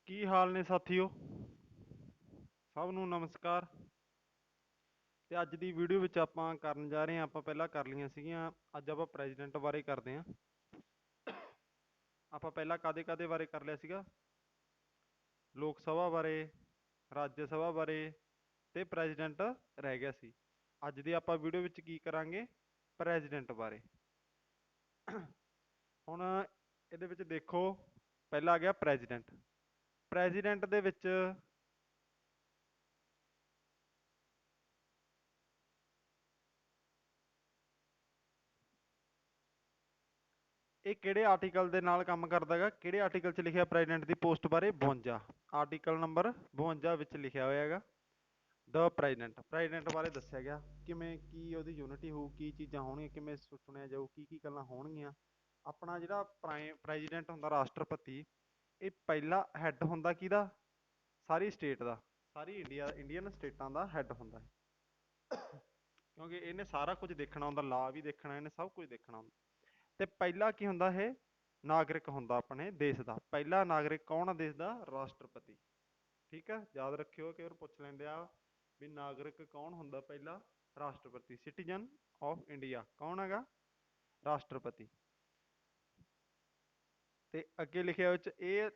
ਕੀ ਹਾਲ ਨੇ ਸਾਥੀਓ। ਸਭ ਨੂੰ ਨਮਸਕਾਰ। ਤੇ ਅੱਜ ਦੀ ਵੀਡੀਓ ਵਿੱਚ ਆਪਾਂ ਕਰਨ ਜਾ ਰਹੇ ਹਾਂ, ਆਪਾਂ ਪਹਿਲਾਂ ਕਰ ਲਈਆਂ ਸੀਗੀਆਂ। ਅੱਜ ਆਪਾਂ ਪ੍ਰੈਜ਼ੀਡੈਂਟ ਬਾਰੇ ਕਰਦੇ ਹਾਂ। ਆਪਾਂ ਪਹਿਲਾਂ ਕਾਦੇ ਬਾਰੇ ਕਰ ਲਿਆ ਸੀਗਾ? ਲੋਕ ਸਭਾ ਬਾਰੇ, ਰਾਜ ਸਭਾ ਬਾਰੇ ਤੇ ਪ੍ਰੈਜ਼ੀਡੈਂਟ ਰਹਿ ਗਿਆ ਸੀ। ਅੱਜ ਦੀ ਆਪਾਂ ਵੀਡੀਓ ਵਿੱਚ ਕੀ ਕਰਾਂਗੇ? ਪ੍ਰੈਜ਼ੀਡੈਂਟ ਬਾਰੇ। ਹੁਣ ਇਹਦੇ ਵਿੱਚ ਦੇਖੋ, ਪਹਿਲਾਂ ਆ ਗਿਆ ਪ੍ਰੈਜ਼ੀਡੈਂਟ। ਪ੍ਰੈਜ਼ੀਡੈਂਟ ਦੇ ਵਿੱਚ ਇਹ ਕਿਹੜੇ ਆਰਟੀਕਲ ਦੇ ਨਾਲ ਕੰਮ ਕਰਦਾ ਹੈਗਾ? ਕਿਹੜੇ ਆਰਟੀਕਲ 'ਚ ਲਿਖਿਆ ਪ੍ਰੈਜ਼ੀਡੈਂਟ ਦੀ ਪੋਸਟ ਬਾਰੇ? 52, ਆਰਟੀਕਲ ਨੰਬਰ 52 ਵਿੱਚ ਲਿਖਿਆ ਹੋਇਆ ਹੈਗਾ ਦ ਪ੍ਰੈਜ਼ੀਡੈਂਟ। ਪ੍ਰੈਜ਼ੀਡੈਂਟ ਬਾਰੇ ਦੱਸਿਆ ਗਿਆ ਕਿਵੇਂ, ਕੀ ਉਹਦੀ ਯੂਨਿਟੀ ਹੋਊ, ਕੀ ਚੀਜ਼ਾਂ ਹੋਣਗੀਆਂ, ਕਿਵੇਂ ਚੁਣਿਆ ਜਾਊ, ਕੀ ਕੀ ਗੱਲਾਂ ਹੋਣਗੀਆਂ। ਆਪਣਾ ਜਿਹੜਾ ਪ੍ਰੈਜ਼ੀਡੈਂਟ ਹੁੰਦਾ, ਰਾਸ਼ਟਰਪਤੀ, ਇਹ ਪਹਿਲਾ ਹੈੱਡ ਹੁੰਦਾ ਕਿਹਦਾ? ਸਾਰੀ ਸਟੇਟ ਦਾ, ਸਾਰੀ ਇੰਡੀਅਨ ਸਟੇਟਾਂ ਦਾ ਹੈੱਡ ਹੁੰਦਾ ਹੈ। ਕਿਉਂਕਿ ਇਹਨੇ ਸਾਰਾ ਕੁਝ ਦੇਖਣਾ ਹੁੰਦਾ, ਲਾ ਵੀ ਦੇਖਣਾ, ਇਹਨੇ ਸਭ ਕੁਝ ਦੇਖਣਾ ਹੁੰਦਾ। ਤੇ ਪਹਿਲਾ ਕੀ ਹੁੰਦਾ? ਇਹ ਨਾਗਰਿਕ ਹੁੰਦਾ ਆਪਣੇ ਦੇਸ਼ ਦਾ। ਪਹਿਲਾ ਨਾਗਰਿਕ ਕੌਣ ਆ ਦੇਸ਼ ਦਾ? ਰਾਸ਼ਟਰਪਤੀ। ਠੀਕ ਹੈ, ਯਾਦ ਰੱਖਿਓ, ਕਿ ਪੁੱਛ ਲੈਂਦੇ ਆ ਵੀ ਨਾਗਰਿਕ ਕੌਣ ਹੁੰਦਾ ਪਹਿਲਾ? ਰਾਸ਼ਟਰਪਤੀ। ਸਿਟੀਜ਼ਨ ਆਫ ਇੰਡੀਆ ਕੌਣ ਹੈਗਾ? ਰਾਸ਼ਟਰਪਤੀ। ਤੇ ਅੱਗੇ ਲਿਖਿਆ ਵਿੱਚ ਇਹ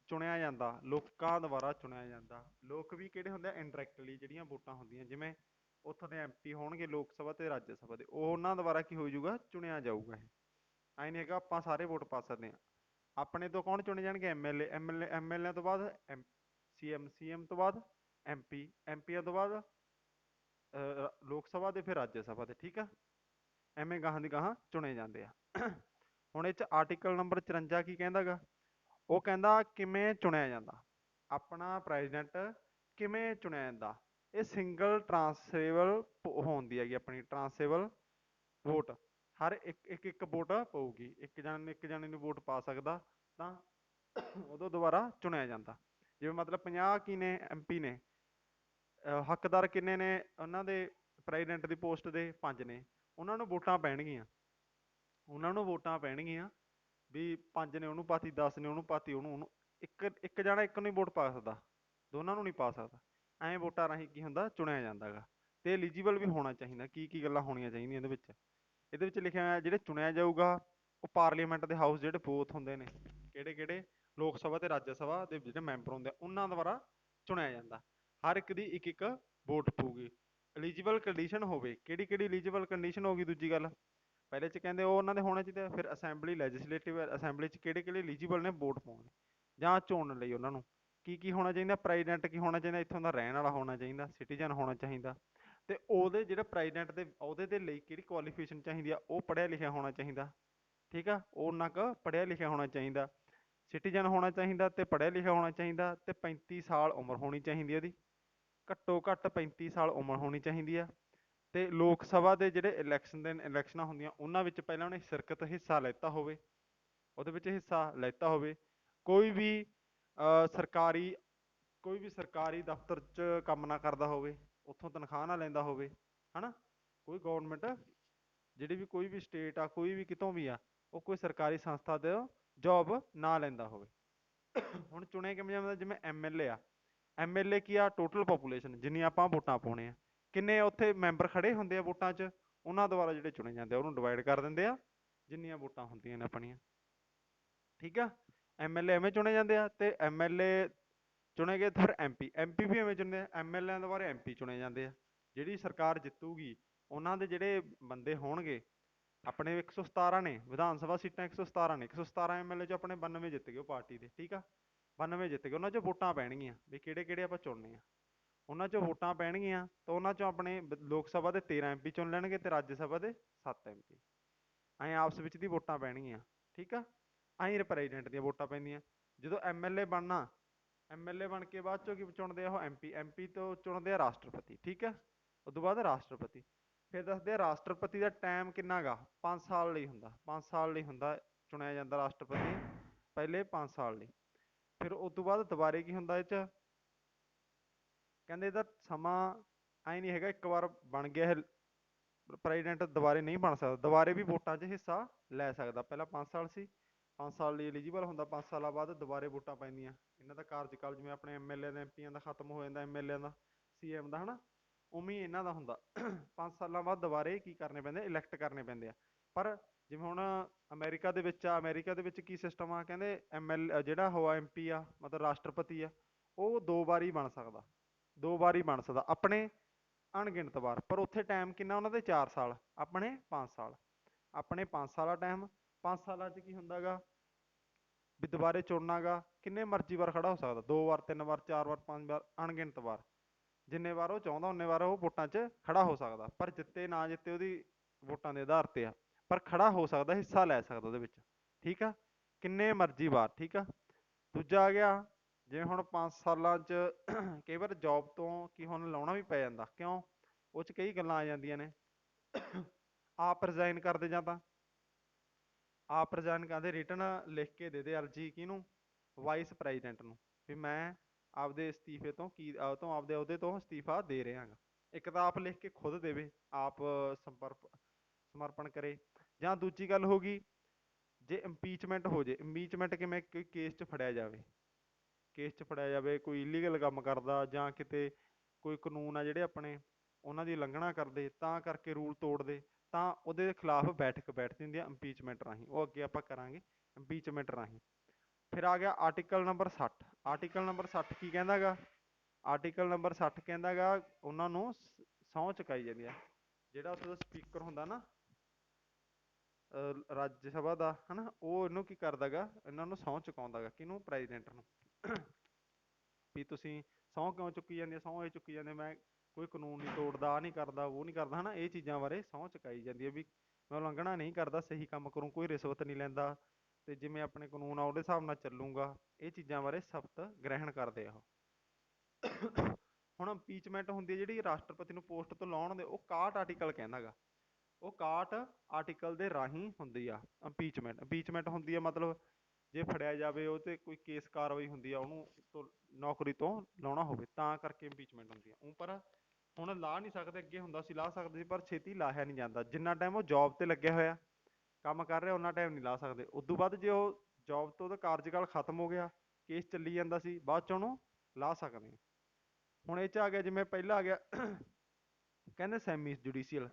ਚੁਣਿਆ ਜਾਂਦਾ, ਲੋਕਾਂ ਦੁਆਰਾ ਚੁਣਿਆ ਜਾਂਦਾ। ਲੋਕ ਵੀ ਕਿਹੜੇ ਹੁੰਦੇ ਆ? ਇਨਡਾਇਰੈਕਟਲੀ ਜਿਹੜੀਆਂ ਵੋਟਾਂ ਹੁੰਦੀਆਂ, ਜਿਵੇਂ ਉੱਥੋਂ ਦੇ ਐਮਪੀ ਹੋਣਗੇ ਲੋਕ ਸਭਾ ਤੇ ਰਾਜ ਸਭਾ ਦੇ, ਉਹ ਉਹਨਾਂ ਦੁਆਰਾ ਕੀ ਹੋ ਜਾਊਗਾ? ਚੁਣਿਆ ਜਾਊਗਾ। ਇਹ ਐਂ ਨਹੀਂ ਹੈਗਾ ਆਪਾਂ ਸਾਰੇ ਵੋਟ ਪਾ ਸਕਦੇ ਹਾਂ। ਆਪਣੇ ਤੋਂ ਕੌਣ ਚੁਣੇ ਜਾਣਗੇ? ਐਮਐਲਏ। ਐਮਐਲਏ ਤੋਂ ਬਾਅਦ ਸੀਐਮ, ਸੀਐਮ ਤੋਂ ਬਾਅਦ ਐਮਪੀ, ਐਮਪੀਆਂ ਤੋਂ ਬਾਅਦ ਲੋਕ ਸਭਾ ਦੇ, ਫਿਰ ਰਾਜ ਸਭਾ ਦੇ। ਠੀਕ ਆ, ਐਵੇਂ ਗਾਹਾਂ ਦੀ ਗਾਹਾਂ ਚੁਣੇ ਜਾਂਦੇ ਆ। ਹੁਣ ਇਹ ਚ ਆਰਟੀਕਲ ਨੰਬਰ 54 ਕੀ ਕਹਿੰਦਾ ਗਾ? ਉਹ ਕਹਿੰਦਾ ਕਿਵੇਂ ਚੁਣਿਆ ਜਾਂਦਾ ਆਪਣਾ ਪ੍ਰੈਜ਼ੀਡੈਂਟ, ਕਿਵੇਂ ਚੁਣਿਆ ਜਾਂਦਾ? ਇਹ ਸਿੰਗਲ ਟਰਾਂਸਫਰੇਬਲ ਹੁੰਦੀ ਹੈਗੀ, ਆਪਣੀ ਟਰਾਂਸਫਰੇਬਲ ਵੋਟ। ਹਰ ਇੱਕ ਵੋਟ ਪਊਗੀ, ਇੱਕ ਜਾਣੇ ਨੂੰ ਵੋਟ ਪਾ ਸਕਦਾ, ਤਾਂ ਉਦੋਂ ਦੁਬਾਰਾ ਚੁਣਿਆ ਜਾਂਦਾ। ਜਿਵੇਂ ਮਤਲਬ 50 ਕੀ ਨੇ ਐਮਪੀ ਨੇ, ਹੱਕਦਾਰ ਕਿੰਨੇ ਨੇ ਉਹਨਾਂ ਦੇ? ਪ੍ਰੈਜ਼ੀਡੈਂਟ ਦੀ ਪੋਸਟ ਦੇ 5 ਨੇ। ਉਹਨਾਂ ਨੂੰ ਵੋਟਾਂ ਪੈਣਗੀਆਂ, ਉਹਨਾਂ ਨੂੰ ਵੋਟਾਂ ਪੈਣਗੀਆਂ ਵੀ 5 ਨੇ ਉਹਨੂੰ ਪਾਤੀ, 10 ਨੇ ਉਹਨੂੰ ਪਾਤੀ, ਉਹਨੂੰ ਇੱਕ ਜਾਣਾ ਇੱਕ ਨੂੰ ਹੀ ਵੋਟ ਪਾ ਸਕਦਾ, ਦੋਨਾਂ ਨੂੰ ਨਹੀਂ ਪਾ ਸਕਦਾ। ਐਂ ਵੋਟਾਂ ਰਾਹੀਂ ਕੀ ਹੁੰਦਾ? ਚੁਣਿਆ ਜਾਂਦਾ ਗਾ। ਤੇ ਐਲੀਜੀਬਲ ਵੀ ਹੋਣਾ ਚਾਹੀਦਾ। ਕੀ ਕੀ ਗੱਲਾਂ ਹੋਣੀਆਂ ਚਾਹੀਦੀਆਂ ਇਹਦੇ ਵਿੱਚ? ਇਹਦੇ ਵਿੱਚ ਲਿਖਿਆ ਹੋਇਆ ਜਿਹੜੇ ਚੁਣਿਆ ਜਾਊਗਾ ਉਹ ਪਾਰਲੀਮੈਂਟ ਦੇ ਹਾਊਸ ਜਿਹੜੇ ਬੋਥ ਹੁੰਦੇ ਨੇ, ਕਿਹੜੇ ਕਿਹੜੇ? ਲੋਕ ਸਭਾ ਤੇ ਰਾਜ ਸਭਾ ਦੇ ਜਿਹੜੇ ਮੈਂਬਰ ਹੁੰਦੇ ਆ, ਉਹਨਾਂ ਦੁਆਰਾ ਚੁਣਿਆ ਜਾਂਦਾ। ਹਰ ਇੱਕ ਦੀ ਇੱਕ ਇੱਕ ਵੋਟ ਪਊਗੀ। ਐਲੀਜੀਬਲ ਕੰਡੀਸ਼ਨ ਹੋਵੇ, ਕਿਹੜੀ ਕਿਹੜੀ ਐਲੀਜੀਬਲ ਕੰਡੀਸ਼ਨ ਹੋਗੀ? ਦੂਜੀ ਗੱਲ, ਪਹਿਲੇ ਚ ਕਹਿੰਦੇ ਉਹ ਉਹਨਾਂ ਦੇ ਹੋਣੇ ਚਾਹੀਦੇ। ਫਿਰ ਅਸੈਂਬਲੀ, ਲੈਜਿਸਲੇਟਿਵ ਅਸੈਂਬਲੀ ਚ ਕਿਹੜੇ ਕਿਹੜੇ ਐਲੀਜੀਬਲ ਨੇ ਵੋਟ ਪਾਉਣ ਜਾਂ ਚੁਣਨ ਲਈ? ਉਹਨਾਂ ਨੂੰ ਕੀ ਕੀ ਹੋਣਾ ਚਾਹੀਦਾ? ਪ੍ਰੈਜ਼ੀਡੈਂਟ ਕੀ ਹੋਣਾ ਚਾਹੀਦਾ? ਇੱਥੋਂ ਦਾ ਰਹਿਣ ਵਾਲਾ ਹੋਣਾ ਚਾਹੀਦਾ, ਸਿਟੀਜ਼ਨ ਹੋਣਾ ਚਾਹੀਦਾ। ਤੇ ਉਹਦੇ ਜਿਹੜਾ ਪ੍ਰੈਜ਼ੀਡੈਂਟ ਦੇ ਅਹੁਦੇ ਦੇ ਲਈ ਕਿਹੜੀ ਕੁਆਲੀਫਿਕੇਸ਼ਨ ਚਾਹੀਦੀ ਆ? ਉਹ ਪੜ੍ਹਿਆ ਲਿਖਿਆ ਹੋਣਾ ਚਾਹੀਦਾ। ਠੀਕ ਆ, ਉਹਨਾਂ ਕੁ ਪੜ੍ਹਿਆ ਲਿਖਿਆ ਹੋਣਾ ਚਾਹੀਦਾ, ਸਿਟੀਜ਼ਨ ਹੋਣਾ ਚਾਹੀਦਾ ਤੇ ਪੜ੍ਹਿਆ ਲਿਖਿਆ ਹੋਣਾ ਚਾਹੀਦਾ। ਤੇ 35 ਸਾਲ ਉਮਰ ਹੋਣੀ ਚਾਹੀਦੀ ਹੈ ਉਹਦੀ, ਘੱਟੋ ਘੱਟ 35 ਸਾਲ ਉਮਰ ਹੋਣੀ ਚਾਹੀਦੀ ਆ। ਤੇ ਲੋਕ ਸਭਾ ਦੇ ਜਿਹੜੇ ਇਲੈਕਸ਼ਨਾਂ ਹੁੰਦੀਆਂ, ਉਹਨਾਂ ਵਿੱਚ ਪਹਿਲਾਂ ਉਹਨੇ ਹਿੱਸਾ ਲੈਤਾ ਹੋਵੇ, ਉਹਦੇ ਵਿੱਚ ਹਿੱਸਾ ਲੈਤਾ ਹੋਵੇ। ਕੋਈ ਵੀ ਸਰਕਾਰੀ ਕੋਈ ਵੀ ਸਰਕਾਰੀ ਦਫ਼ਤਰ 'ਚ ਕੰਮ ਨਾ ਕਰਦਾ ਹੋਵੇ, ਉੱਥੋਂ ਤਨਖਾਹ ਨਾ ਲੈਂਦਾ ਹੋਵੇ, ਹੈ ਨਾ? ਕੋਈ ਗੌਰਮੈਂਟ ਜਿਹੜੀ ਵੀ, ਕੋਈ ਵੀ ਸਟੇਟ ਆ, ਕੋਈ ਵੀ ਕਿਤੋਂ ਵੀ ਆ, ਉਹ ਕੋਈ ਸਰਕਾਰੀ ਸੰਸਥਾ ਦੇ ਜੋਬ ਨਾ ਲੈਂਦਾ ਹੋਵੇ। ਹੁਣ ਚੁਣਿਆ ਕਿਵੇਂ ਜਾਂਦਾ? ਜਿਵੇਂ ਐਮਐਲਏ ਆ, ਐਮਐਲਏ ਕੀ ਆ? ਟੋਟਲ ਪਾਪੂਲੇਸ਼ਨ, ਜਿੰਨੀ ਆਪਾਂ ਵੋਟਾਂ ਪਾਉਣੇ ਆ, ਕਿੰਨੇ ਉੱਥੇ ਮੈਂਬਰ ਖੜੇ ਹੁੰਦੇ ਆ ਵੋਟਾਂ 'ਚ, ਉਹਨਾਂ ਦੁਆਰਾ ਜਿਹੜੇ ਚੁਣੇ ਜਾਂਦੇ ਆ ਉਹਨੂੰ ਡਿਵਾਈਡ ਕਰ ਦਿੰਦੇ ਆ ਜਿੰਨੀਆਂ ਵੋਟਾਂ ਹੁੰਦੀਆਂ ਨੇ ਆਪਣੀਆਂ। ਠੀਕ ਆ, ਐਮਐਲਏ ਐਵੇਂ ਚੁਣੇ ਜਾਂਦੇ ਆ। ਤੇ ਐਮਐਲਏ ਚੁਣੇ ਗਏ, ਫਿਰ ਐਮਪੀ, ਐਮਪੀ ਵੀ ਐਵੇਂ ਚੁਣਦੇ ਆ। ਐਮਐਲਏ ਦੁਆਰਾ ਐਮਪੀ ਚੁਣੇ ਜਾਂਦੇ ਆ। ਜਿਹੜੀ ਸਰਕਾਰ ਜਿੱਤੂਗੀ, ਉਹਨਾਂ ਦੇ ਜਿਹੜੇ ਬੰਦੇ ਹੋਣਗੇ, ਆਪਣੇ 117 ਨੇ ਵਿਧਾਨ ਸਭਾ ਸੀਟਾਂ, 117 ਨੇ, 117 ਐਮਐਲਏ 'ਚ ਆਪਣੇ 92 ਜਿੱਤ ਗਏ ਉਹ ਪਾਰਟੀ ਦੇ। ਠੀਕ ਆ, 92 ਜਿੱਤ ਗਏ, ਉਹਨਾਂ 'ਚੋਂ ਵੋਟਾਂ ਪੈਣਗੀਆਂ ਵੀ ਕਿਹੜੇ ਕਿਹੜੇ ਆਪਾਂ ਚੁਣਨੇ ਆ। ਉਹਨਾਂ 'ਚੋਂ ਵੋਟਾਂ ਪੈਣਗੀਆਂ ਤਾਂ ਉਹਨਾਂ 'ਚੋਂ ਆਪਣੇ ਲੋਕ ਸਭਾ ਦੇ 13 ਐਮਪੀ ਚੁਣ ਲੈਣਗੇ ਤੇ ਰਾਜ ਸਭਾ ਦੇ 7 ਐਮਪੀ। ਐਂ ਆਪਸ ਵਿੱਚ ਦੀ ਵੋਟਾਂ ਪੈਣਗੀਆਂ। ਠੀਕ ਆ, ਐਂ ਪ੍ਰੈਜ਼ੀਡੈਂਟ ਦੀਆਂ ਵੋਟਾਂ ਪੈਂਦੀਆਂ। ਜਦੋਂ ਐਮਐਲਏ ਬਣਨਾ, ਐਮਐਲਏ ਬਣ ਕੇ ਬਾਅਦ ਚੋਂ ਕੀ ਚੁਣਦੇ ਆ ਉਹ? ਐਮਪੀ, ਐਮਪੀ ਤੋਂ ਚੁਣਦੇ ਆ ਰਾਸ਼ਟਰਪਤੀ। ਠੀਕ ਹੈ, ਉਸ ਤੋਂ ਬਾਅਦ ਰਾਸ਼ਟਰਪਤੀ। ਫਿਰ ਦੱਸਦੇ ਆ ਰਾਸ਼ਟਰਪਤੀ ਦਾ ਟਾਈਮ ਕਿੰਨਾ ਗਾ? 5 ਸਾਲ ਲਈ ਹੁੰਦਾ, 5 ਸਾਲ ਲਈ ਹੁੰਦਾ ਚੁਣਿਆ ਜਾਂਦਾ ਰਾਸ਼ਟਰਪਤੀ, ਪਹਿਲੇ 5 ਸਾਲ ਲਈ। ਫਿਰ ਉਸ ਤੋਂ ਬਾਅਦ ਦੁਬਾਰੇ ਕੀ ਹੁੰਦਾ ਇਹ 'ਚ? ਕਹਿੰਦੇ ਇਹਦਾ ਸਮਾਂ ਐਂ ਨਹੀਂ ਹੈਗਾ, ਇੱਕ ਵਾਰ ਬਣ ਗਿਆ ਇਹ ਪ੍ਰੈਜ਼ੀਡੈਂਟ ਦੁਬਾਰੇ ਨਹੀਂ ਬਣ ਸਕਦਾ, ਦੁਬਾਰੇ ਵੀ ਵੋਟਾਂ 'ਚ ਹਿੱਸਾ ਲੈ ਸਕਦਾ। ਪਹਿਲਾਂ 5 ਸਾਲ ਸੀ, 5 ਸਾਲ ਲਈ ਐਲੀਜੀਬਲ ਹੁੰਦਾ, 5 ਸਾਲਾਂ ਬਾਅਦ ਦੁਬਾਰੇ ਵੋਟਾਂ ਪੈਂਦੀਆਂ। ਇਹਨਾਂ ਦਾ ਕਾਰਜਕਾਲ ਜਿਵੇਂ ਆਪਣੇ ਐਮਐਲਏ ਦਾ, ਐਮਪੀਆਂ ਦਾ ਖਤਮ ਹੋ ਜਾਂਦਾ, ਐਮਐਲਏ ਦਾ, ਸੀਐਮ ਦਾ, ਹਨਾ, ਉਵੇਂ ਹੀ ਇਹਨਾਂ ਦਾ ਹੁੰਦਾ। 5 ਸਾਲਾਂ ਬਾਅਦ ਦੁਬਾਰੇ ਕੀ ਕਰਨੇ ਪੈਂਦੇ, ਇਲੈਕਟ ਕਰਨੇ ਪੈਂਦੇ ਆ। ਪਰ ਜਿਵੇਂ ਹੁਣ ਅਮਰੀਕਾ ਦੇ ਵਿੱਚ ਆ, ਅਮਰੀਕਾ ਦੇ ਵਿੱਚ ਕੀ ਸਿਸਟਮ ਆ, ਕਹਿੰਦੇ ਜਿਹੜਾ ਉਹ ਐਮਪੀ ਆ, ਮਤਲਬ ਰਾਸ਼ਟਰਪਤੀ ਆ, ਉਹ 2 ਵਾਰੀ ਬਣ ਸਕਦਾ, 2 ਵਾਰੀ ਬਣ ਸਕਦਾ ਆਪਣੇ ਅਣਗਿਣਤ ਵਾਰ। ਪਰ ਉੱਥੇ ਟਾਈਮ ਕਿੰਨਾ ਉਹਨਾਂ ਦੇ, 4 ਸਾਲ, ਆਪਣੇ 5 ਸਾਲ। ਆਪਣੇ 5 ਸਾਲ ਦਾ ਟਾਈਮ, 5 ਸਾਲਾਂ 'ਚ ਕੀ ਹੁੰਦਾ ਗਾ ਵੀ ਦੁਬਾਰੇ ਚੁਣਨਾ ਗਾ, ਕਿੰਨੇ ਮਰਜ਼ੀ ਵਾਰ ਖੜਾ ਹੋ ਸਕਦਾ, 2 ਵਾਰ, 3 ਵਾਰ, 4 ਵਾਰ, 5 ਵਾਰ, ਅਣਗਿਣਤ ਵਾਰ। ਜਿੰਨੇ ਵਾਰ ਉਹ ਚਾਹੁੰਦਾ ਉਨੇ ਵਾਰ ਉਹ ਵੋਟਾਂ 'ਚ ਖੜਾ ਹੋ ਸਕਦਾ। ਪਰ ਜਿੱਤੇ ਨਾ ਜਿੱਤੇ ਉਹਦੀ ਵੋਟਾਂ ਦੇ ਆਧਾਰ ਤੇ ਆ, ਪਰ ਖੜਾ ਹੋ ਸਕਦਾ, ਹਿੱਸਾ ਲੈ ਸਕਦਾ ਉਹਦੇ ਵਿੱਚ। ਠੀਕ ਆ, ਕਿੰਨੇ ਮਰਜ਼ੀ ਵਾਰ। ਠੀਕ ਆ। ਦੂਜਾ ਆ ਗਿਆ, ਜਿਵੇਂ ਹੁਣ 5 ਸਾਲਾਂ 'ਚ ਕਈ ਵਾਰ ਜੋਬ ਤੋਂ ਕੀ ਹੁਣ ਲਾਉਣਾ ਵੀ ਪੈ ਜਾਂਦਾ। ਕਿਉਂ? ਉਹ 'ਚ ਕਈ ਗੱਲਾਂ ਆ ਜਾਂਦੀਆਂ ਨੇ। ਆਪ ਰਿਜ਼ਾਈਨ ਕਰਦੇ, ਜਾਂ ਤਾਂ ਆਪ ਰਿਜ਼ਾਈਨ ਕਰਦੇ, ਰਿਟਨ ਲਿਖ ਕੇ ਦੇ ਦੇ ਅਰਜੀ, ਕਿਹਨੂੰ, ਵਾਈਸ ਪ੍ਰੈਜ਼ੀਡੈਂਟ ਨੂੰ, ਵੀ ਮੈਂ ਆਪਦੇ ਅਸਤੀਫੇ ਤੋਂ ਆਪਦੇ ਅਹੁਦੇ ਤੋਂ ਅਸਤੀਫਾ ਦੇ ਰਿਹਾ ਗਾ। ਇੱਕ ਤਾਂ ਆਪ ਲਿਖ ਕੇ ਖੁਦ ਦੇਵੇ, ਆਪ ਸਮਰਪਣ ਕਰੇ। ਜਾਂ ਦੂਜੀ ਗੱਲ ਹੋ ਗਈ, ਜੇ ਇੰਪੀਚਮੈਂਟ ਹੋ ਜੇ। ਇੰਪੀਚਮੈਂਟ ਕਿਵੇਂ, ਕੋਈ ਕੇਸ 'ਚ ਫੜਿਆ ਜਾਵੇ, ਕੇਸ 'ਚ ਫੜਿਆ ਜਾਵੇ, ਕੋਈ ਇਲੀਗਲ ਕੰਮ ਕਰਦਾ, ਜਾਂ ਕਿਤੇ ਕੋਈ ਕਾਨੂੰਨ ਆ ਜਿਹੜੇ ਆਪਣੇ ਉਹਨਾਂ ਦੀ ਉਲੰਘਣਾ ਕਰਦੇ, ਤਾਂ ਕਰਕੇ ਰੂਲ ਤੋੜਦੇ, ਤਾਂ ਉਹਦੇ ਖਿਲਾਫ ਬੈਠਕ ਬੈਠਦੀ ਹੁੰਦੀ ਆ ਇੰਪੀਚਮੈਂਟ ਰਾਹੀਂ। ਉਹ ਅੱਗੇ ਆਪਾਂ ਕਰਾਂਗੇ ਇੰਪੀਚਮੈਂਟ ਰਾਹੀਂ। ਫਿਰ ਆ ਗਿਆ ਆਰਟੀਕਲ ਨੰਬਰ 60। ਆਰਟੀਕਲ ਨੰਬਰ 60 ਕੀ ਕਹਿੰਦਾ ਗਾ? ਆਰਟੀਕਲ ਨੰਬਰ 60 ਕਹਿੰਦਾ ਗਾ ਉਹਨਾਂ ਨੂੰ ਸਹੁੰ ਚੁਕਾਈ ਜਾਂਦੀ ਆ। ਜਿਹੜਾ ਉੱਥੇ ਦਾ ਸਪੀਕਰ ਹੁੰਦਾ ਨਾ ਰਾਜ ਸਭਾ ਦਾ, ਹਨਾ, ਉਹ ਇਹਨੂੰ ਕੀ ਕਰਦਾ ਗਾ, ਇਹਨਾਂ ਨੂੰ ਸਹੁੰ ਚੁਕਾਉਂਦਾ ਗਾ, ਕਿਹਨੂੰ, ਪ੍ਰੈਜ਼ੀਡੈਂਟ ਨੂੰ। ਵੀ ਤੁਸੀਂ ਸਹੁੰ ਕਿਉਂ ਚੁੱਕੀ ਜਾਂਦੇ, ਸਹੁੰ ਇਹ ਚੁੱਕੀ ਜਾਂਦੇ, ਮੈਂ ਕੋਈ ਕਾਨੂੰਨ ਨਹੀਂ ਤੋੜਦਾ, ਆਹ ਨਹੀਂ ਕਰਦਾ, ਉਹ ਨਹੀਂ ਕਰਦਾ, ਹਨਾ, ਇਹ ਚੀਜ਼ਾਂ ਬਾਰੇ ਸਹੁੰ ਚੁਕਾਈ ਜਾਂਦੀ ਹੈ ਵੀ ਮੈਂ ਉਲੰਘਣਾ ਨਹੀਂ ਕਰਦਾ, ਸਹੀ ਕੰਮ ਕਰੂੰ, ਕੋਈ ਰਿਸ਼ਵਤ ਨਹੀਂ ਲੈਂਦਾ, ਤੇ ਜਿਵੇਂ ਆਪਣੇ ਕਾਨੂੰਨ ਆ ਉਹਦੇ ਹਿਸਾਬ ਨਾਲ ਚੱਲੂਗਾ। ਇਹ ਚੀਜ਼ਾਂ ਬਾਰੇ ਸ਼ਪਥ ਗ੍ਰਹਿਣ ਕਰਦੇ ਆ ਉਹ। ਹੁਣ ਇੰਪੀਚਮੈਂਟ ਹੁੰਦੀ ਹੈ ਜਿਹੜੀ ਰਾਸ਼ਟਰਪਤੀ ਨੂੰ ਪੋਸਟ ਤੋਂ ਲਾਉਣ ਦੇ, ਉਹ 61 ਆਰਟੀਕਲ ਕਹਿੰਦਾ ਗਾ। ਉਹ 61 ਆਰਟੀਕਲ ਦੇ ਰਾਹੀਂ ਹੁੰਦੀ ਆ ਇੰਪੀਚਮੈਂਟ। ਇੰਪੀਚਮੈਂਟ ਹੁੰਦੀ ਆ ਮਤਲਬ ਜੇ ਫੜਿਆ ਜਾਵੇ, ਉਹ ਤੇ ਕੋਈ ਕੇਸ ਕਾਰਵਾਈ ਹੁੰਦੀ ਆ, ਉਹਨੂੰ ਨੌਕਰੀ ਤੋਂ ਲਾਉਣਾ ਹੋਵੇ, ਤਾਂ ਕਰਕੇ ਇੰਪੀਚਮੈਂਟ ਹੁੰਦੀ ਆ। ਉਹ ਪਰ ਹੁਣ ਲਾ ਨਹੀਂ ਸਕਦੇ, ਅੱਗੇ ਹੁੰਦਾ ਸੀ ਲਾ ਸਕਦੇ ਸੀ, ਪਰ ਛੇਤੀ ਲਾਹਿਆ ਨਹੀਂ ਜਾਂਦਾ। ਜਿੰਨਾ ਟਾਈਮ ਉਹ ਜੋਬ ਤੇ ਲੱਗਿਆ ਹੋਇਆ ਕੰਮ ਕਰ ਰਿਹਾ, ਉਹਨਾਂ ਟਾਈਮ ਨਹੀਂ ਲਾ ਸਕਦੇ। ਉਦੋਂ ਬਾਅਦ ਜੇ ਉਹ ਜੋਬ ਤੋਂ ਉਹਦਾ ਕਾਰਜਕਾਲ ਖਤਮ ਹੋ ਗਿਆ, ਕੇਸ ਚੱਲੀ ਜਾਂਦਾ ਸੀ, ਬਾਅਦ 'ਚ ਉਹਨੂੰ ਲਾ ਸਕਦੇ ਆ। ਹੁਣ ਇਹ 'ਚ ਆ ਗਿਆ, ਜਿਵੇਂ ਪਹਿਲਾਂ ਆ ਗਿਆ ਕਹਿੰਦੇ ਸੈਮੀ ਜੁਡੀਸ਼ੀਅਲ।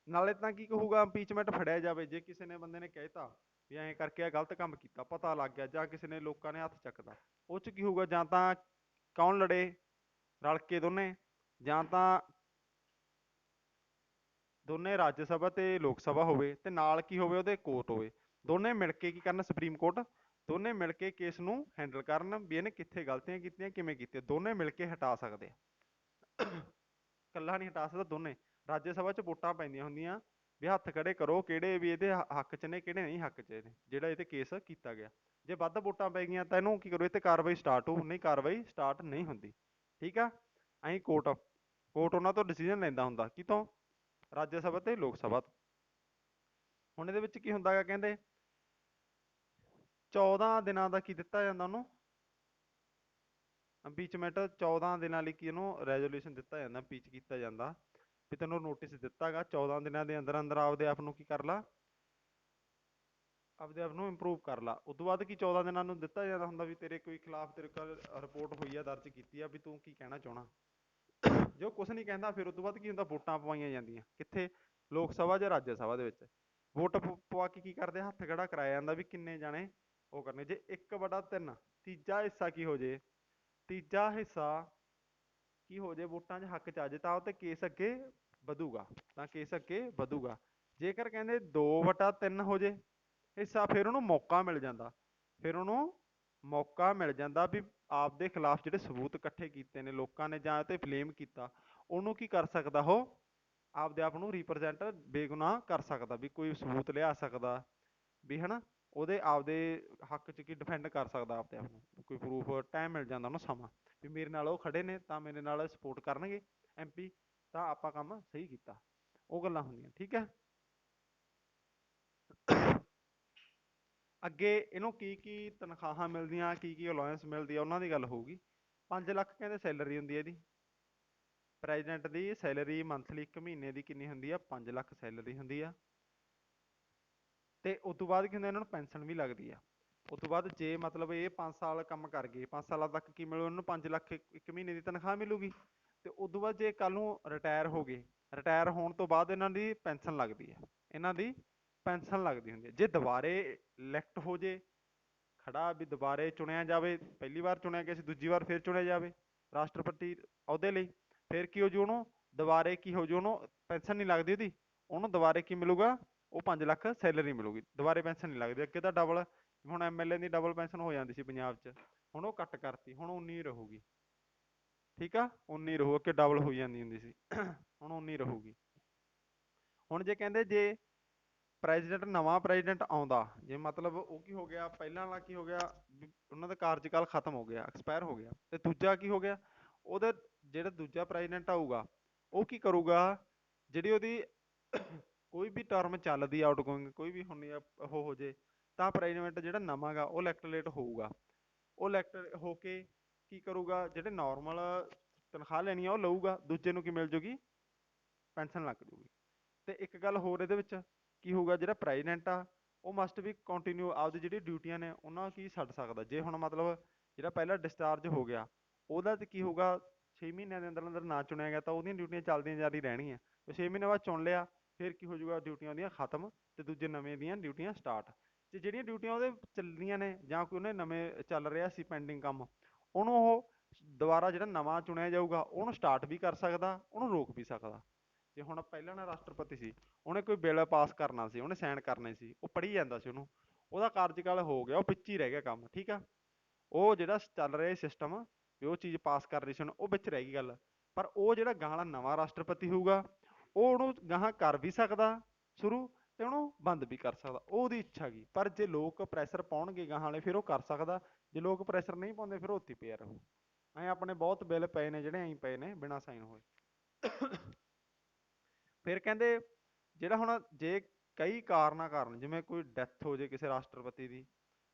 ਨਾਲੇ ਤਾਂ ਕੀ ਕਹੂਗਾ, ਇੰਪੀਚਮੈਂਟ ਫੜਿਆ ਜਾਵੇ, ਜੇ ਕਿਸੇ ਨੇ ਬੰਦੇ ਨੇ ਕਹਿਤਾ ਵੀ ਐਂ ਕਰਕੇ ਆ ਗਲਤ ਕੰਮ ਕੀਤਾ, ਪਤਾ ਲੱਗ ਗਿਆ, ਜਾਂ ਕਿਸੇ ਨੇ ਲੋਕਾਂ ਨੇ ਹੱਥ ਚੱਕਦਾ, ਉਹ 'ਚ ਕੀ ਹੋਊਗਾ, ਜਾਂ ਤਾਂ ਕੌਣ ਲੜੇ, ਰਲ ਕੇ ਦੋਨੇ, ਜਾਂ ਤਾਂ ਦੋਨੇ ਰਾਜ ਸਭਾ ਤੇ ਲੋਕ ਸਭਾ ਹੋਵੇ, ਤੇ ਨਾਲ ਕੀ ਹੋਵੇ, ਉਹਦੇ ਕੋਰਟ ਹੋਵੇ। ਦੋਨੇ ਮਿਲ ਕੇ ਕੀ ਕਰਨ, ਸੁਪਰੀਮ ਕੋਰਟ, ਦੋਨੇ ਮਿਲ ਕੇ ਕੇਸ ਨੂੰ ਹੈਂਡਲ ਕਰਨ ਵੀ ਇਹਨੇ ਕਿੱਥੇ ਗਲਤੀਆਂ ਕੀਤੀਆਂ, ਕਿਵੇਂ ਕੀਤੀਆਂ, ਦੋਨੇ ਮਿਲ ਕੇ ਹਟਾ ਸਕਦੇ ਆ। ਇਕੱਲਾ ਨਹੀਂ ਹਟਾ ਸਕਦਾ, ਦੋਨੇ। ਰਾਜ ਸਭਾ 'ਚ ਵੋਟਾਂ ਪੈਂਦੀਆਂ ਹੁੰਦੀਆਂ ਵੀ ਹੱਥ ਖੜੇ ਕਰੋ ਕਿਹੜੇ ਵੀ ਇਹਦੇ ਹੱਕ 'ਚ ਨੇ, ਕਿਹੜੇ ਨਹੀਂ ਹੱਕ 'ਚ ਨੇ, ਜਿਹੜਾ ਇਹ 'ਤੇ ਕੇਸ ਕੀਤਾ ਗਿਆ। ਜੇ ਵੱਧ ਵੋਟਾਂ ਪੈ ਗਈਆਂ ਤਾਂ ਇਹਨੂੰ ਕੀ ਕਰੋ, ਇਹ 'ਤੇ ਕਾਰਵਾਈ ਸਟਾਰਟ ਹੋਊ, ਨਹੀਂ ਕਾਰਵਾਈ ਸਟਾਰਟ ਨਹੀਂ ਹੁੰਦੀ। ਠੀਕ ਆ। ਐਂ ਕੋਰਟ ਉਹਨਾਂ ਤੋਂ ਡਿਸੀਜ਼ਨ ਲੈਂਦਾ ਹੁੰਦਾ, ਕਿਤੋਂ, ਰਾਜ ਸਭਾ ਤੇ ਲੋਕ ਸਭਾ ਤੋਂ। ਹੁਣ ਇਹਦੇ ਵਿੱਚ ਕੀ ਹੁੰਦਾ ਗਾ, ਕਹਿੰਦੇ 14 ਦਿਨਾਂ ਦਾ ਕੀ ਦਿੱਤਾ ਜਾਂਦਾ ਉਹਨੂੰ, ਇੰਪੀਚਮੈਂਟ 14 ਦਿਨਾਂ ਲਈ ਕੀ ਉਹਨੂੰ ਰੈਜੋਲੂਸ਼ਨ ਦਿੱਤਾ ਜਾਂਦਾ, ਇੰਪੀਚ ਕੀਤਾ ਜਾਂਦਾ, ਵੀ ਤੈਨੂੰ ਨੋਟਿਸ ਦਿੱਤਾ ਗਾ, 14 ਦਿਨਾਂ ਦੇ ਅੰਦਰ ਅੰਦਰ ਆਪਦੇ ਆਪ ਨੂੰ ਕੀ ਕਰ ਲਾ, ਆਪਦੇ ਆਪ ਨੂੰ ਇੰਪਰੂਵ ਕਰ ਲਾ। ਉਦੋਂ ਬਾਅਦ ਕੀ 14 ਦਿਨਾਂ ਨੂੰ ਦਿੱਤਾ ਜਾਂਦਾ ਹੁੰਦਾ ਵੀ ਤੇਰੇ ਕੋਈ ਖਿਲਾਫ, ਤੇਰੇ ਕੋਲ ਰਿਪੋਰਟ ਹੋਈ ਆ, ਦਰਜ ਕੀਤੀ ਆ, ਵੀ ਤੂੰ ਕੀ ਕਹਿਣਾ ਚਾਹੁੰਦਾ। ਜੋ ਕੁਛ ਨਹੀਂ ਕਹਿੰਦਾ, ਫਿਰ ਉਦੋਂ ਬਾਅਦ ਕੀ ਹੁੰਦਾ, ਵੋਟਾਂ ਪਵਾਈਆਂ ਜਾਂਦੀਆਂ, ਕਿੱਥੇ, ਲੋਕ ਸਭਾ ਜਾਂ ਰਾਜ ਸਭਾ ਦੇ ਵਿੱਚ। ਵੋਟ ਪਵਾ ਕੇ ਕੀ ਕਰਦੇ, ਹੱਥ ਖੜਾ ਕਰਾਇਆ ਜਾਂਦਾ ਵੀ ਕਿੰਨੇ ਜਾਣੇ ਉਹ ਕਰਨੇ। ਜੇ 1/3 ਤੀਜਾ ਹਿੱਸਾ ਕੀ ਹੋ ਜੇ, ਤੀਜਾ ਹਿੱਸਾ ਕੀ ਹੋ ਜੇ ਵੋਟਾਂ 'ਚ ਹੱਕ 'ਚ ਆ ਜੇ, ਤਾਂ ਉਹ 'ਤੇ ਕੇਸ ਅੱਗੇ ਵਧੂਗਾ, ਤਾਂ ਕੇਸ ਅੱਗੇ ਵਧੂਗਾ। ਜੇਕਰ ਕਹਿੰਦੇ 2/3 ਹੋ ਜੇ ਹਿੱਸਾ, ਫਿਰ ਉਹਨੂੰ ਮੌਕਾ ਮਿਲ ਜਾਂਦਾ, ਫਿਰ ਉਹਨੂੰ ਮੌਕਾ ਮਿਲ ਜਾਂਦਾ ਵੀ ਆਪਦੇ ਖਿਲਾਫ ਜਿਹੜੇ ਸਬੂਤ ਇਕੱਠੇ ਕੀਤੇ ਨੇ ਲੋਕਾਂ ਨੇ, ਜਾਂ ਤੇ ਬਲੇਮ ਕੀਤਾ, ਉਹਨੂੰ ਕੀ ਕਰ ਸਕਦਾ, ਉਹ ਆਪਦੇ ਆਪ ਨੂੰ ਰਿਪਰਜੈਂਟ ਬੇਗੁਨਾਹ ਕਰ ਸਕਦਾ, ਵੀ ਕੋਈ ਸਬੂਤ ਲਿਆ ਸਕਦਾ, ਵੀ ਹਨਾ ਉਹਦੇ ਆਪਦੇ ਹੱਕ 'ਚ ਕੀ ਡਿਫੈਂਡ ਕਰ ਸਕਦਾ ਆਪਦੇ ਆਪ ਨੂੰ, ਕੋਈ ਪ੍ਰੂਫ, ਟਾਈਮ ਮਿਲ ਜਾਂਦਾ ਉਹਨੂੰ, ਸਮਾਂ, ਵੀ ਮੇਰੇ ਨਾਲ ਉਹ ਖੜੇ ਨੇ ਤਾਂ ਮੇਰੇ ਨਾਲ ਸਪੋਰਟ ਕਰਨਗੇ ਐਮਪੀ, ਤਾਂ ਆਪਾਂ ਕੰਮ ਸਹੀ ਕੀਤਾ। ਉਹ ਗੱਲਾਂ ਹੁੰਦੀਆਂ। ਠੀਕ ਹੈ। ਅੱਗੇ ਇਹਨੂੰ ਕੀ ਕੀ ਤਨਖਾਹਾਂ ਮਿਲਦੀਆਂ, ਕੀ ਕੀ ਅਲਾਇੰਸ ਮਿਲਦੀ ਆ, ਉਹਨਾਂ ਦੀ ਗੱਲ ਹੋਊਗੀ। 5 ਲੱਖ ਕਹਿੰਦੇ ਸੈਲਰੀ ਹੁੰਦੀ ਹੈ ਇਹਦੀ, ਪ੍ਰੈਜ਼ੀਡੈਂਟ ਦੀ ਸੈਲਰੀ ਮੰਥਲੀ 1 ਮਹੀਨੇ ਦੀ ਕਿੰਨੀ ਹੁੰਦੀ ਆ, 5 ਲੱਖ ਸੈਲਰੀ ਹੁੰਦੀ ਆ। ਤੇ ਉਸ ਤੋਂ ਬਾਅਦ ਕੀ ਹੁੰਦਾ, ਇਹਨਾਂ ਨੂੰ ਪੈਨਸ਼ਨ ਵੀ ਲੱਗਦੀ ਆ। ਉਸ ਤੋਂ ਬਾਅਦ ਜੇ ਮਤਲਬ ਇਹ 5 ਸਾਲ ਕੰਮ ਕਰ ਗਏ, 5 ਸਾਲਾਂ ਤੱਕ ਕੀ ਮਿਲੂ ਉਹਨੂੰ 5 ਲੱਖ ਇੱਕ ਮਹੀਨੇ ਦੀ ਤਨਖਾਹ ਮਿਲੂਗੀ। ਤੇ ਉਸ ਤੋਂ ਬਾਅਦ ਜੇ ਕੱਲ ਨੂੰ ਰਿਟਾਇਰ ਹੋ ਗਏ, ਰਿਟਾਇਰ ਹੋਣ ਤੋਂ ਬਾਅਦ ਇਹਨਾਂ ਦੀ ਪੈਨਸ਼ਨ ਲੱਗਦੀ ਹੈ, ਇਹਨਾਂ ਦੀ ਪੈਨਸ਼ਨ ਲੱਗਦੀ ਹੁੰਦੀ ਹੈ। ਜੇ ਦੁਬਾਰੇ ਇਲੈਕਟ ਹੋ ਜੇ, ਖੜਾ ਵੀ ਦੁਬਾਰੇ ਚੁਣਿਆ ਜਾਵੇ, ਪਹਿਲੀ ਵਾਰ ਚੁਣਿਆ ਗਿਆ ਸੀ, ਦੂਜੀ ਵਾਰ ਫਿਰ ਚੁਣਿਆ ਜਾਵੇ ਰਾਸ਼ਟਰਪਤੀ ਅਹੁਦੇ ਲਈ, ਫਿਰ ਕੀ ਹੋ ਜੂ ਉਹਨੂੰ ਦੁਬਾਰੇ ਕੀ ਹੋ ਜੂ, ਉਹਨੂੰ ਪੈਨਸ਼ਨ ਨਹੀਂ ਲੱਗਦੀ ਉਹਦੀ, ਉਹਨੂੰ ਦੁਬਾਰੇ ਕੀ ਮਿਲੂਗਾ, ਉਹ 5 ਲੱਖ ਸੈਲਰੀ ਮਿਲੂਗੀ, ਦੁਬਾਰੇ ਪੈਨਸ਼ਨ ਨਹੀਂ ਲੱਗਦੀ। ਅੱਗੇ ਤਾਂ ਡਬਲ, ਹੁਣ ਐਮਐਲਏ ਦੀ ਡਬਲ ਪੈਨਸ਼ਨ ਹੋ ਜਾਂਦੀ ਸੀ ਪੰਜਾਬ 'ਚ, ਹੁਣ ਉਹ ਕੱਟ ਕਰਤੀ, ਹੁਣ 19 ਰਹੂਗੀ। ਠੀਕ ਆ, 19 ਰਹੂ, ਅੱਗੇ ਡਬਲ ਹੋਈ ਜਾਂਦੀ ਹੁੰਦੀ ਸੀ, ਹੁਣ 19 ਰਹੂਗੀ। ਹੁਣ ਜੇ ਕਹਿੰਦੇ ਜੇ ਪ੍ਰੈਜ਼ੀਡੈਂਟ, ਨਵਾਂ ਪ੍ਰੈਜ਼ੀਡੈਂਟ ਆਉਂਦਾ, ਜੇ ਮਤਲਬ ਉਹ ਕੀ ਹੋ ਗਿਆ, ਪਹਿਲਾਂ ਵਾਲਾ ਕੀ ਹੋ ਗਿਆ, ਉਹਨਾਂ ਦਾ ਕਾਰਜਕਾਲ ਖਤਮ ਹੋ ਗਿਆ, ਐਕਸਪਾਇਰ ਹੋ ਗਿਆ, ਤੇ ਦੂਜਾ ਕੀ ਹੋ ਗਿਆ, ਉਹਦਾ ਜਿਹੜਾ ਦੂਜਾ ਪ੍ਰੈਜ਼ੀਡੈਂਟ ਆਊਗਾ ਉਹ ਕੀ ਕਰੂਗਾ, ਜਿਹੜੀ ਉਹਦੀ ਕੋਈ ਵੀ ਟਰਮ ਚੱਲਦੀ ਆ ਆਊਟਗੋਇੰਗ, ਕੋਈ ਵੀ ਹੁੰਦੀ ਆ ਉਹ ਹੋ ਜੇ, ਤਾਂ ਪ੍ਰੈਜ਼ੀਡੈਂਟ ਜਿਹੜਾ ਨਵਾਂ ਗਾ ਉਹ ਇਲੈਕਟ ਹੋਊਗਾ। ਉਹ ਇਲੈਕਟ ਹੋ ਕੇ ਕੀ ਕਰੂਗਾ, ਜਿਹੜੇ ਨੋਰਮਲ ਤਨਖਾਹ ਲੈਣੀ ਆ ਉਹ ਲਊਗਾ, ਦੂਜੇ ਨੂੰ ਕੀ ਮਿਲ ਜੂਗੀ, ਪੈਨਸ਼ਨ ਲੱਗ ਜੂਗੀ। ਤੇ ਇੱਕ ਗੱਲ ਹੋਰ ਇਹਦੇ ਵਿੱਚ ਕੀ ਹੋਊਗਾ, ਜਿਹੜਾ ਪ੍ਰੈਜ਼ੀਡੈਂਟ ਆ ਉਹ ਮਸਟ ਵੀ ਕੰਟੀਨਿਊ ਆਪਦੀ ਜਿਹੜੀ ਡਿਊਟੀਆਂ ਨੇ ਉਹਨਾਂ ਕੀ ਛੱਡ ਸਕਦਾ। ਜੇ ਹੁਣ ਮਤਲਬ ਜਿਹੜਾ ਪਹਿਲਾਂ ਡਿਸਚਾਰਜ ਹੋ ਗਿਆ, ਉਹਦਾ ਤੇ ਕੀ ਹੋਊਗਾ, 6 ਮਹੀਨਿਆਂ ਦੇ ਅੰਦਰ ਅੰਦਰ ਨਾ ਚੁਣਿਆ ਗਿਆ ਤਾਂ ਉਹਦੀਆਂ ਡਿਊਟੀਆਂ ਚੱਲਦੀਆਂ ਜਾਰੀ ਰਹਿਣਗੀਆਂ। 6 ਮਹੀਨੇ ਬਾਅਦ ਚੁਣ ਲਿਆ, ਫਿਰ ਕੀ ਹੋ ਜਾਊਗਾ, ਡਿਊਟੀਆਂ ਉਹਦੀਆਂ ਖਤਮ, ਤੇ ਦੂਜੇ ਨਵੇਂ ਦੀਆਂ ਡਿਊਟੀਆਂ ਸਟਾਰਟ। ਤੇ ਜਿਹੜੀਆਂ ਡਿਊਟੀਆਂ ਉਹਦੇ ਚੱਲਣੀਆਂ ਨੇ, ਜਾਂ ਕੋਈ ਉਹਨੇ ਨਵੇਂ ਚੱਲ ਰਿਹਾ ਸੀ ਪੈਂਡਿੰਗ ਕੰਮ, ਉਹਨੂੰ ਉਹ ਦੁਬਾਰਾ ਜਿਹੜਾ ਨਵਾਂ ਚੁਣਿਆ ਜਾਊਗਾ ਉਹਨੂੰ ਸਟਾਰਟ ਵੀ ਕਰ ਸਕਦਾ, ਉਹਨੂੰ ਰੋਕ ਵੀ ਸਕਦਾ। ਜੇ ਹੁਣ ਪਹਿਲਾਂ ਨਾ ਰਾਸ਼ਟਰਪਤੀ ਸੀ, ਉਹਨੇ ਕੋਈ ਬਿੱਲ ਪਾਸ ਕਰਨਾ ਸੀ, ਉਹਨੇ ਸਾਈਨ ਕਰਨੇ ਸੀ, ਉਹ ਪੜ੍ਹੀ ਜਾਂਦਾ ਸੀ ਉਹਨੂੰ, ਉਹਦਾ ਕਾਰਜਕਾਲ ਹੋ ਗਿਆ, ਉਹ ਵਿੱਚ ਹੀ ਰਹਿ ਗਿਆ ਕੰਮ। ਠੀਕ ਆ, ਉਹ ਜਿਹੜਾ ਚੱਲ ਰਿਹਾ ਸਿਸਟਮ ਵੀ ਉਹ ਚੀਜ਼ ਪਾਸ ਕਰ ਰਹੀ ਸੀ ਉਹ ਵਿੱਚ ਰਹਿ ਗਈ ਗੱਲ। ਪਰ ਉਹ ਜਿਹੜਾ ਗਾਹਾਂ ਵਾਲਾ ਨਵਾਂ ਰਾਸ਼ਟਰਪਤੀ ਹੋਊਗਾ, ਉਹ ਉਹਨੂੰ ਗਾਹਾਂ ਕਰ ਵੀ ਸਕਦਾ ਸ਼ੁਰੂ, ਤੇ ਉਹਨੂੰ ਬੰਦ ਵੀ ਕਰ ਸਕਦਾ, ਉਹ ਉਹਦੀ ਇੱਛਾ ਗਈ। ਪਰ ਜੇ ਲੋਕ ਪ੍ਰੈਸ਼ਰ ਪਾਉਣਗੇ ਗਾਹਾਂ ਵਾਲੇ, ਫਿਰ ਉਹ ਕਰ ਸਕਦਾ। ਜੇ ਲੋਕ ਪ੍ਰੈਸ਼ਰ ਨਹੀਂ ਪਾਉਂਦੇ, ਫਿਰ ਉਹ ਉੱਥੇ ਪਿਆ ਰਹੂ। ਐਂ ਆਪਣੇ ਬਹੁਤ ਬਿੱਲ ਪਏ ਨੇ ਜਿਹੜੇ ਐਂ ਪਏ ਨੇ ਬਿਨਾਂ ਸਾਈਨ ਹੋਏ। ਫਿਰ ਕਹਿੰਦੇ ਜਿਹੜਾ ਹੁਣ ਜੇ ਕਈ ਕਾਰਨ, ਜਿਵੇਂ ਕੋਈ ਡੈਥ ਹੋ ਜੇ ਕਿਸੇ ਰਾਸ਼ਟਰਪਤੀ ਦੀ,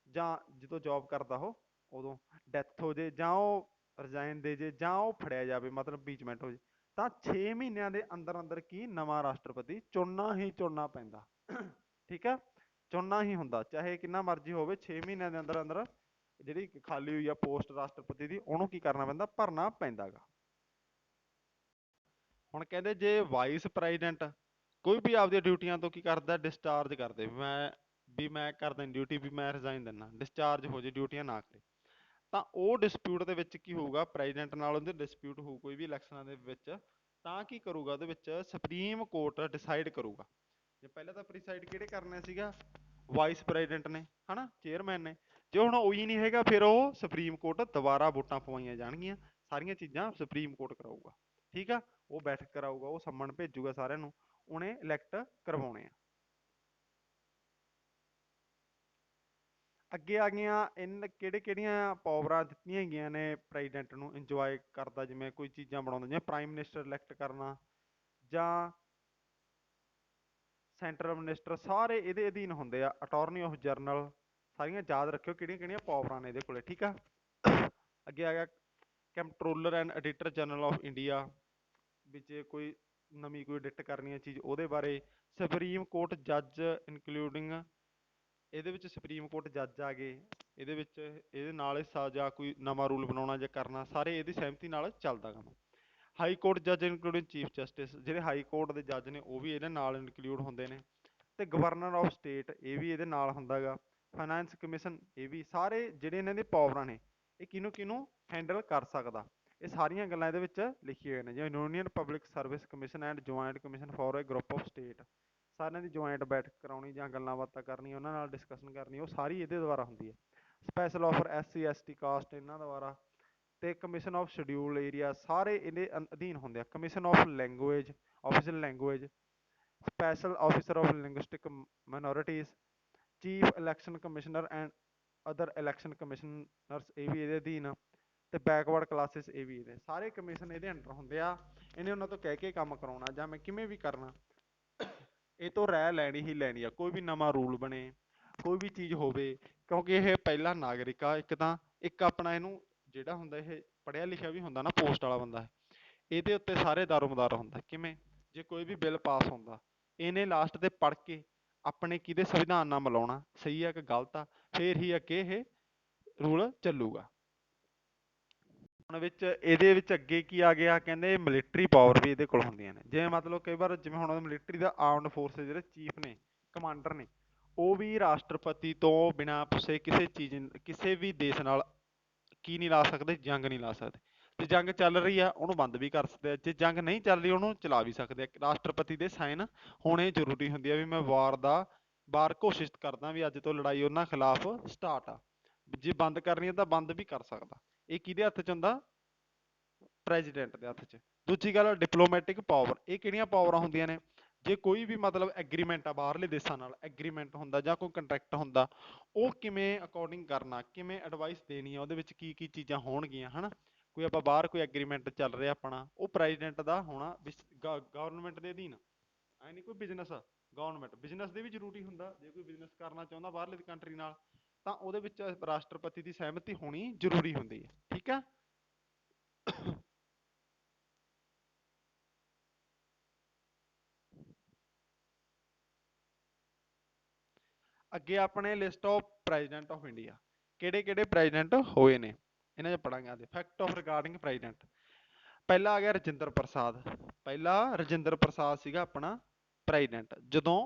ਜਾਂ ਜਦੋਂ ਜੋਬ ਕਰਦਾ ਉਹ ਉਦੋਂ ਡੈਥ ਹੋ ਜੇ, ਜਾਂ ਉਹ ਰਿਜ਼ਾਈਨ ਦੇ ਜੇ, ਜਾਂ ਉਹ ਫੜਿਆ ਜਾਵੇ, ਮਤਲਬ ਇੰਪੀਚਮੈਂਟ ਹੋ ਜੇ, ਤਾਂ 6 ਮਹੀਨਿਆਂ ਦੇ ਅੰਦਰ ਅੰਦਰ ਕੀ ਨਵਾਂ ਰਾਸ਼ਟਰਪਤੀ ਚੁਣਨਾ ਹੀ ਚੁਣਨਾ ਪੈਂਦਾ। ਠੀਕ ਆ, ਚੁਣਨਾ ਹੀ ਹੁੰਦਾ, ਚਾਹੇ ਕਿੰਨਾ ਮਰਜ਼ੀ ਹੋਵੇ, 6 ਮਹੀਨਿਆਂ ਦੇ ਅੰਦਰ ਅੰਦਰ ਜਿਹੜੀ ਖਾਲੀ ਹੋਈ ਆ ਪੋਸਟ ਰਾਸ਼ਟਰਪਤੀ ਦੀ, ਉਹਨੂੰ ਕੀ ਕਰਨਾ ਪੈਂਦਾ, ਭਰਨਾ ਪੈਂਦਾ ਗਾ। ਹੁਣ ਕਹਿੰਦੇ ਜੇ ਵਾਈਸ ਪ੍ਰੈਜ਼ੀਡੈਂਟ ਕੋਈ ਵੀ ਆਪਦੀਆਂ ਡਿਊਟੀਆਂ ਤੋਂ ਕੀ ਕਰਦਾ, ਡਿਸਚਾਰਜ ਕਰਦੇ, ਵੀ ਮੈਂ ਕਰਦਾ ਡਿਊਟੀ, ਵੀ ਮੈਂ ਰਿਜ਼ਾਈਨ ਦਿੰਦਾ, ਡਿਸਚਾਰਜ ਹੋ ਜੇ, ਡਿਊਟੀਆਂ ਨਾ ਕਰੇ, ਤਾਂ ਉਹ ਡਿਸਪਿਊਟ ਦੇ ਵਿੱਚ ਕੀ ਹੋਊਗਾ, ਪ੍ਰੈਜ਼ੀਡੈਂਟ ਨਾਲ ਉਹਦੇ ਡਿਸਪਿਊਟ ਹੋਊ ਕੋਈ ਵੀ ਇਲੈਕਸ਼ਨਾਂ ਦੇ ਵਿੱਚ, ਤਾਂ ਕੀ ਕਰੂਗਾ, ਉਹਦੇ ਵਿੱਚ ਸੁਪਰੀਮ ਕੋਰਟ ਡਿਸਾਈਡ ਕਰੂਗਾ। ਜੇ ਪਹਿਲਾਂ ਤਾਂ ਪ੍ਰੀਸਾਈਡ ਕਿਹੜੇ ਕਰਨਾ ਸੀਗਾ, ਵਾਈਸ ਪ੍ਰੈਜ਼ੀਡੈਂਟ ਨੇ, ਹਨਾ, ਚੇਅਰਮੈਨ ਨੇ। ਜੇ ਹੁਣ ਉਹੀ ਨਹੀਂ ਹੈਗਾ, ਫਿਰ ਉਹ ਸੁਪਰੀਮ ਕੋਰਟ ਦੁਬਾਰਾ ਵੋਟਾਂ ਪਵਾਈਆਂ ਜਾਣਗੀਆਂ, ਸਾਰੀਆਂ ਚੀਜ਼ਾਂ ਸੁਪਰੀਮ ਕੋਰਟ ਕਰਾਊਗਾ। ਠੀਕ ਆ, ਉਹ ਬੈਠਕ ਕਰਾਊਗਾ, ਉਹ ਸੰਮਣ ਭੇਜੂਗਾ ਸਾਰਿਆਂ ਨੂੰ, ਉਹਨੇ ਇਲੈਕਟ ਕਰਵਾਉਣੇ ਆ। ਅੱਗੇ ਆ ਗਈਆਂ ਇਹਨਾਂ ਕਿਹੜੀਆਂ ਪਾਵਰਾਂ ਦਿੱਤੀਆਂ ਗਈਆਂ ਨੇ ਪ੍ਰੈਜ਼ੀਡੈਂਟ ਨੂੰ ਇੰਜੋਏ ਕਰਦਾ, ਜਿਵੇਂ ਕੋਈ ਚੀਜ਼ਾਂ ਬਣਾਉਂਦਾ, ਜਿਵੇਂ ਪ੍ਰਾਈਮ ਮਿਨਿਸਟਰ ਇਲੈਕਟ ਕਰਨਾ, ਜਾਂ ਸੈਂਟਰਲ ਮਿਨਿਸਟਰ, ਸਾਰੇ ਇਹਦੇ ਅਧੀਨ ਹੁੰਦੇ ਆ। ਅਟਾਰਨੀ ਆਫ ਜਨਰਲ, ਸਾਰੀਆਂ ਯਾਦ ਰੱਖਿਓ ਕਿਹੜੀਆਂ ਕਿਹੜੀਆਂ ਪਾਵਰਾਂ ਨੇ ਇਹਦੇ ਕੋਲੇ। ਠੀਕ ਆ, ਅੱਗੇ ਆ ਗਿਆ comptroller and editor general of India, ਵਿੱਚ ਕੋਈ ਨਵੀਂ ਕੋਈ ਐਡਿਟ ਕਰਨੀ ਹੈ ਚੀਜ਼ ਉਹਦੇ ਬਾਰੇ। ਸੁਪਰੀਮ ਕੋਰਟ ਜੱਜ ਇਨਕਲੂਡਿੰਗ, ਇਹਦੇ ਵਿੱਚ ਸੁਪਰੀਮ ਕੋਰਟ ਜੱਜ ਆ ਗਏ, ਇਹਦੇ ਵਿੱਚ ਇਹਦੇ ਨਾਲ ਹਿੱਸਾ, ਜਾਂ ਕੋਈ ਨਵਾਂ ਰੂਲ ਬਣਾਉਣਾ ਜਾਂ ਕਰਨਾ, ਸਾਰੇ ਇਹਦੀ ਸਹਿਮਤੀ ਨਾਲ ਚੱਲਦਾ ਕੰਮ। ਹਾਈ ਕੋਰਟ ਜੱਜ ਇਨਕਲੂਡਿੰਗ ਚੀਫ ਜਸਟਿਸ, ਜਿਹੜੇ ਹਾਈ ਕੋਰਟ ਦੇ ਜੱਜ ਨੇ ਉਹ ਵੀ ਇਹਦੇ ਨਾਲ ਇਨਕਲੂਡ ਹੁੰਦੇ ਨੇ। ਤੇ ਗਵਰਨਰ ਆਫ ਸਟੇਟ, ਇਹ ਵੀ ਇਹਦੇ ਨਾਲ ਹੁੰਦਾ ਗਾ। ਫਾਈਨੈਂਸ ਕਮਿਸ਼ਨ, ਇਹ ਵੀ ਸਾਰੇ ਜਿਹੜੇ ਇਹਨਾਂ ਦੇ ਪਾਵਰਾਂ ਨੇ, ਇਹ ਕਿਹਨੂੰ ਕਿਹਨੂੰ ਹੈਂਡਲ ਕਰ ਸਕਦਾ, ਇਹ ਸਾਰੀਆਂ ਗੱਲਾਂ ਇਹਦੇ ਵਿੱਚ ਲਿਖੀਆਂ ਹੋਈਆਂ ਨੇ। ਜਿਵੇਂ union public service commission and joint commission for a group of state, ਸਾਰਿਆਂ ਦੀ ਜੁਆਇੰਟ ਬੈਠਕ ਕਰਾਉਣੀ ਜਾਂ ਗੱਲਾਂ ਬਾਤਾਂ ਕਰਨੀਆਂ, ਉਹਨਾਂ ਨਾਲ ਡਿਸਕਸ਼ਨ ਕਰਨੀ, ਉਹ ਸਾਰੀ ਇਹਦੇ ਦੁਆਰਾ ਹੁੰਦੀ ਹੈ। Special offer SC ST caste, ਇਹਨਾਂ ਦੁਆਰਾ। ਤੇ ਕਮਿਸ਼ਨ ਆਫ ਸ਼ਡਿਊਲ ਏਰੀਆ, ਸਾਰੇ ਇਹਦੇ ਅਧੀਨ ਹੁੰਦੇ ਆ। Commission of language, official language, special officer of linguistic minorities, chief election commissioner and other election commissioners, ਇਹ ਵੀ ਇਹਦੇ ਅਧੀਨ। ਤੇ ਬੈਕਵਰਡ ਕਲਾਸਿਸ, ਇਹ ਵੀ ਇਹਦੇ ਸਾਰੇ ਕਮਿਸ਼ਨ ਇਹਦੇ ਅੰਡਰ ਹੁੰਦੇ ਆ। ਇਹਨੇ ਉਹਨਾਂ ਤੋਂ ਕਹਿ ਕੇ ਕੰਮ ਕਰਾਉਣਾ, ਜਾਂ ਮੈਂ ਕਿਵੇਂ ਵੀ ਕਰਨਾ, ਇਹ ਤੋਂ ਰਾਏ ਲੈਣੀ ਹੀ ਲੈਣੀ ਆ। ਕੋਈ ਵੀ ਨਵਾਂ ਰੂਲ ਬਣੇ, ਕੋਈ ਵੀ ਚੀਜ਼ ਹੋਵੇ, ਕਿਉਂਕਿ ਇਹ ਪਹਿਲਾ ਨਾਗਰਿਕ ਆ ਇੱਕ ਤਾਂ, ਇੱਕ ਆਪਣਾ ਇਹਨੂੰ ਜਿਹੜਾ ਹੁੰਦਾ, ਇਹ ਪੜ੍ਹਿਆ ਲਿਖਿਆ ਵੀ ਹੁੰਦਾ ਨਾ, ਪੋਸਟ ਵਾਲਾ ਬੰਦਾ, ਇਹਦੇ ਉੱਤੇ ਸਾਰੇ ਦਾਰੋ ਮਦਾਰ ਹੁੰਦਾ। ਕਿਵੇਂ, ਜੇ ਕੋਈ ਵੀ ਬਿੱਲ ਪਾਸ ਹੁੰਦਾ, ਇਹਨੇ ਲਾਸਟ ਤੇ ਪੜ੍ਹ ਕੇ ਆਪਣੇ ਕਿਹਦੇ ਸੰਵਿਧਾਨ ਨਾਲ ਮਿਲਾਉਣਾ ਸਹੀ ਆ ਕਿ ਗਲਤ ਆ, ਫੇਰ ਹੀ ਅੱਗੇ ਇਹ ਰੂਲ ਚੱਲੂਗਾ। ਹੁਣ ਵਿੱਚ ਇਹਦੇ ਵਿੱਚ ਅੱਗੇ ਕੀ ਆ ਗਿਆ, ਕਹਿੰਦੇ ਮਿਲਟਰੀ ਪਾਵਰ ਵੀ ਇਹਦੇ ਕੋਲ ਹੁੰਦੀਆਂ ਨੇ। ਜਿਵੇਂ ਮਤਲਬ ਕਈ ਵਾਰ ਜਿਵੇਂ ਹੁਣ ਮਿਲਟਰੀ ਦਾ ਆਰਮਡ ਫੋਰਸਿਸ ਜਿਹੜੇ ਚੀਫ ਨੇ, ਕਮਾਂਡਰ ਨੇ, ਉਹ ਵੀ ਰਾਸ਼ਟਰਪਤੀ ਤੋਂ ਬਿਨਾਂ ਪੁੱਛੇ ਕਿਸੇ ਚੀਜ਼ ਕਿਸੇ ਵੀ ਦੇਸ਼ ਨਾਲ ਕੀ ਨਹੀਂ ਲਾ ਸਕਦੇ, ਜੰਗ ਨਹੀਂ ਲਾ ਸਕਦੇ। ਜੇ ਜੰਗ ਚੱਲ ਰਹੀ ਆ ਉਹਨੂੰ ਬੰਦ ਵੀ ਕਰ ਸਕਦੇ ਆ, ਜੇ ਜੰਗ ਨਹੀਂ ਚੱਲ ਰਹੀ ਉਹਨੂੰ ਚਲਾ ਵੀ ਸਕਦੇ ਆ। ਰਾਸ਼ਟਰਪਤੀ ਦੇ ਸਾਈਨ ਹੋਣੇ ਜ਼ਰੂਰੀ ਹੁੰਦੀ ਆ ਵੀ ਮੈਂ ਵਾਰ ਘੋਸ਼ਿਤ ਕਰਦਾ ਵੀ ਅੱਜ ਤੋਂ ਲੜਾਈ ਉਹਨਾਂ ਖਿਲਾਫ ਸਟਾਰਟ ਆ। ਜੇ ਬੰਦ ਕਰਨੀ ਆ ਤਾਂ ਬੰਦ ਵੀ ਕਰ ਸਕਦਾ। ਇਹ ਕਿਹਦੇ ਹੱਥ 'ਚ ਹੁੰਦਾ, ਪ੍ਰੈਜ਼ੀਡੈਂਟ ਦੇ ਹੱਥ 'ਚ। ਦੂਜੀ ਗੱਲ ਡਿਪਲੋਮੈਟਿਕ ਪਾਵਰ, ਇਹ ਕਿਹੜੀਆਂ ਪਾਵਰਾਂ ਹੁੰਦੀਆਂ ਨੇ, ਜੇ ਕੋਈ ਵੀ ਮਤਲਬ ਐਗਰੀਮੈਂਟ ਆ ਬਾਹਰਲੇ ਦੇਸ਼ਾਂ ਨਾਲ ਐਗਰੀਮੈਂਟ ਹੁੰਦਾ ਜਾਂ ਕੋਈ ਕੰਟਰੈਕਟ ਹੁੰਦਾ, ਉਹ ਕਿਵੇਂ ਅਕੋਰਡਿੰਗ ਕਰਨਾ, ਕਿਵੇਂ ਐਡਵਾਈਸ ਦੇਣੀ ਆ, ਉਹਦੇ ਵਿੱਚ ਕੀ ਕੀ ਚੀਜ਼ਾਂ ਹੋਣਗੀਆਂ ਹੈ ਨਾ। ਕੋਈ ਆਪਾਂ ਬਾਹਰ ਕੋਈ ਐਗਰੀਮੈਂਟ ਚੱਲ ਰਿਹਾ ਆਪਣਾ, ਉਹ ਪ੍ਰੈਜ਼ੀਡੈਂਟ ਦਾ ਹੋਣਾ, ਗਵਰਨਮੈਂਟ ਦੇ ਅਧੀਨ। ਐ ਨਹੀਂ ਕੋਈ ਬਿਜ਼ਨਸ, ਗਵਰਨਮੈਂਟ ਬਿਜ਼ਨਸ ਦੇ ਵੀ ਜ਼ਰੂਰੀ ਹੁੰਦਾ। ਜੇ ਕੋਈ ਬਿਜ਼ਨਸ ਕਰਨਾ ਚਾਹੁੰਦਾ ਬਾਹਰਲੀ ਕੰਟਰੀ ਨਾਲ ਤਾਂ ਉਹਦੇ ਵਿੱਚ ਰਾਸ਼ਟਰਪਤੀ ਦੀ ਸਹਿਮਤੀ ਹੋਣੀ ਜ਼ਰੂਰੀ ਹੁੰਦੀ ਹੈ। ਠੀਕ ਆ। ਅੱਗੇ ਆਪਣੇ list of president of India, ਕਿਹੜੇ ਕਿਹੜੇ ਪ੍ਰੈਜ਼ੀਡੈਂਟ ਹੋਏ ਨੇ ਇਹਨਾਂ 'ਚ ਪੜਾਂਗੇ। ਅੱਜ ਫੈਕਟ ਆਫ ਰਿਗਾਰਡਿੰਗ ਪ੍ਰੈਜ਼ੀਡੈਂਟ, ਪਹਿਲਾ ਆ ਗਿਆ ਰਜਿੰਦਰ ਪ੍ਰਸਾਦ। ਪਹਿਲਾ ਰਜਿੰਦਰ ਪ੍ਰਸਾਦ ਸੀਗਾ ਆਪਣਾ ਪ੍ਰੈਜ਼ੀਡੈਂਟ। ਜਦੋਂ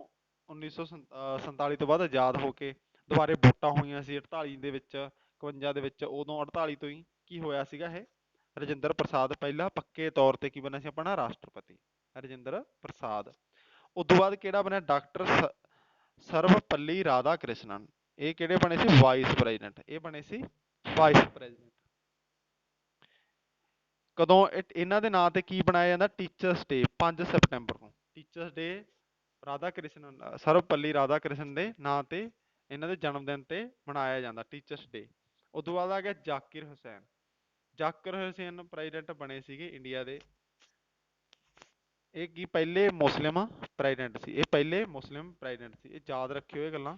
1947 ਤੋਂ ਬਾਅਦ ਆਜ਼ਾਦ ਹੋ ਕੇ ਦੁਬਾਰੇ ਵੋਟਾਂ ਹੋਈਆਂ ਸੀ 48 ਦੇ ਵਿੱਚ, 51 ਦੇ ਵਿੱਚ, ਉਦੋਂ 48 ਤੋਂ ਹੀ ਕੀ ਹੋਇਆ ਸੀਗਾ, ਇਹ ਰਜਿੰਦਰ ਪ੍ਰਸਾਦ ਪਹਿਲਾ ਪੱਕੇ ਤੌਰ ਤੇ ਕੀ ਬਣਿਆ ਸੀ ਆਪਣਾ ਰਾਸ਼ਟਰਪਤੀ, ਰਜਿੰਦਰ ਪ੍ਰਸਾਦ। ਉਦੋਂ ਬਾਅਦ ਕਿਹੜਾ ਬਣਿਆ, ਡਾਕਟਰ ਸਰਵਪੱਲੀ ਰਾਧਾ ਕ੍ਰਿਸ਼ਨਨ। ਇਹ ਕਿਹੜੇ ਬਣੇ ਸੀ, ਵਾਈਸ ਪ੍ਰੈਜ਼ੀਡੈਂਟ। ਇਹ ਬਣੇ ਸੀ ਵਾਈਸ ਪ੍ਰੈਜ਼ੀਡੈਂਟ। ਕਦੋਂ ਇਹਨਾਂ ਦੇ ਨਾਂ ਤੇ ਕੀ ਬਣਾਇਆ ਜਾਂਦਾ, ਟੀਚਰਸ ਡੇ 5 ਸਤੰਬਰ ਨੂੰ। ਟੀਚਰਸ ਡੇ ਰਾਧਾ ਕ੍ਰਿਸ਼ਨਨ, ਸਰਵਪੱਲੀ ਰਾਧਾ ਕ੍ਰਿਸ਼ਨ ਦੇ ਨਾਂ ਤੇ, ਇਹਨਾਂ ਦੇ ਜਨਮ ਦਿਨ ਤੇ ਮਨਾਇਆ ਜਾਂਦਾ ਟੀਚਰਸ ਡੇ। ਉਦੋਂ ਬਾਅਦ ਆ ਗਿਆ ਜ਼ਾਕਿਰ ਹੁਸੈਨ। ਜ਼ਾਕਿਰ ਹੁਸੈਨ ਪ੍ਰੈਜ਼ੀਡੈਂਟ ਬਣੇ ਸੀਗੇ ਇੰਡੀਆ ਦੇ। ਇਹ ਕੀ ਪਹਿਲੇ ਮੁਸਲਿਮ ਪ੍ਰੈਜ਼ੀਡੈਂਟ ਸੀ, ਇਹ ਪਹਿਲੇ ਮੁਸਲਿਮ ਪ੍ਰੈਜ਼ੀਡੈਂਟ ਸੀ। ਇਹ ਯਾਦ ਰੱਖਿਓ ਇਹ ਗੱਲਾਂ।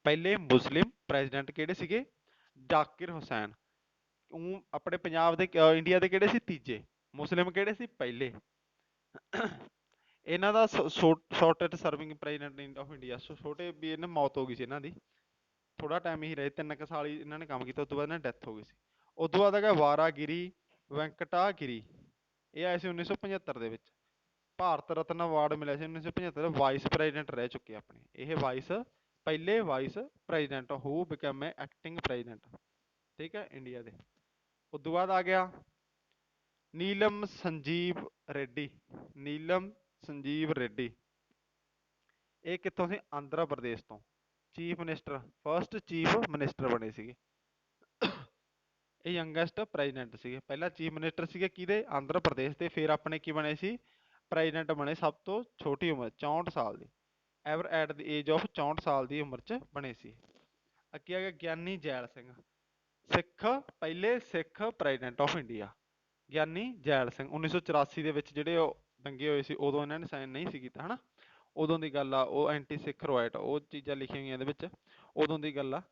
ਪਹਿਲੇ ਮੁਸਲਿਮ ਪ੍ਰੈਜ਼ੀਡੈਂਟ ਕਿਹੜੇ ਸੀਗੇ, ਜ਼ਾਕਿਰ ਹੁਸੈਨ। ਆਪਣੇ ਪੰਜਾਬ ਦੇ ਇੰਡੀਆ ਦੇ ਕਿਹੜੇ ਸੀ, ਤੀਜੇ। ਮੁਸਲਿਮ ਕਿਹੜੇ ਸੀ, ਪਹਿਲੇ। ਇਹਨਾਂ ਦਾ shortest serving president of India, ਛੋਟੇ ਵੀ ਇਹਨਾਂ ਮੌਤ ਹੋ ਗਈ ਸੀ ਇਹਨਾਂ ਦੀ। ਥੋੜਾ ਟਾਈਮ ਹੀ ਰਹੇ, 3 ਸਾਲ ਹੀ ਇਹਨਾਂ ਨੇ ਕੰਮ ਕੀਤਾ, ਉਸ ਤੋਂ ਬਾਅਦ ਇਹਨਾਂ ਦੀ ਡੈਥ ਹੋ ਗਈ ਸੀ। ਉਸ ਤੋਂ ਬਾਅਦ ਹੈਗਾ ਵਾਰਾਗਿਰੀ ਵੈਂਕਟਾ ਗਿਰੀ। ਇਹ ਆਏ ਸੀ 1975 ਦੇ ਵਿੱਚ। ਭਾਰਤ ਰਤਨ ਅਵਾਰਡ ਮਿਲਿਆ ਸੀ 1975। ਵਾਈਸ ਪ੍ਰੈਜ਼ੀਡੈਂਟ ਰਹਿ ਚੁੱਕੇ ਆਪਣੇ ਇਹ, ਪਹਿਲੇ ਵਾਈਸ ਪ੍ਰੈਜ਼ੀਡੈਂਟ ਹੂ ਬਿਕਮ ਏ ਐਕਟਿੰਗ ਪ੍ਰੈਜ਼ੀਡੈਂਟ, ਠੀਕ ਹੈ, ਇੰਡੀਆ ਦੇ। ਉਸ ਤੋਂ ਬਾਅਦ ਆ ਗਿਆ ਨੀਲਮ ਸੰਜੀਵ ਰੈਡੀ। ਨੀਲਮ ਸੰਜੀਵ ਰੈਡੀ, ਇਹ ਕਿੱਥੋਂ ਸੀ, ਆਂਧਰਾ ਪ੍ਰਦੇਸ਼ ਤੋਂ। Chief minister, first chief minister ਬਣੇ ਸੀਗੇ। ਇਹ ਯੰਗੈਸਟ ਪ੍ਰੈਜ਼ੀਡੈਂਟ ਸੀਗੇ। ਪਹਿਲਾਂ ਚੀਫ ਮਿਨਿਸਟਰ ਸੀਗੇ ਕਿਹਦੇ, ਆਂਧਰਾ ਪ੍ਰਦੇਸ਼ ਦੇ। ਫਿਰ ਆਪਣੇ ਕੀ ਬਣੇ ਸੀ, ਪ੍ਰੈਜ਼ੀਡੈਂਟ ਬਣੇ ਸਭ ਤੋਂ ਛੋਟੀ ਉਮਰ 64 ਸਾਲ ਦੀ, ever at the age of 64 ਸਾਲ ਦੀ ਉਮਰ 'ਚ ਬਣੇ ਸੀ। ਅੱਗੇ ਆ ਗਿਆ ਗਿਆਨੀ ਜੈਲ ਸਿੰਘ, ਸਿੱਖ, ਪਹਿਲੇ Sikh president of India. Giani Zail Singh 1984 ਦੇ ਵਿੱਚ ਜਿਹੜੇ ਉਹ ਦੰਗੇ ਹੋਏ ਸੀ, ਉਦੋਂ ਇਹਨਾਂ ਨੇ ਸਾਈਨ ਨਹੀਂ ਸੀ ਕੀਤਾ ਹੈ ਨਾ। ਉਦੋਂ ਦੀ ਗੱਲ ਆ, ਉਹ ਐਂਟੀ ਸਿੱਖ ਰੋਇਟ, ਉਹ ਚੀਜ਼ਾਂ ਲਿਖੀਆਂ ਹੋਈਆਂ ਇਹਦੇ ਵਿੱਚ, ਉਦੋਂ ਦੀ ਗੱਲ ਆ।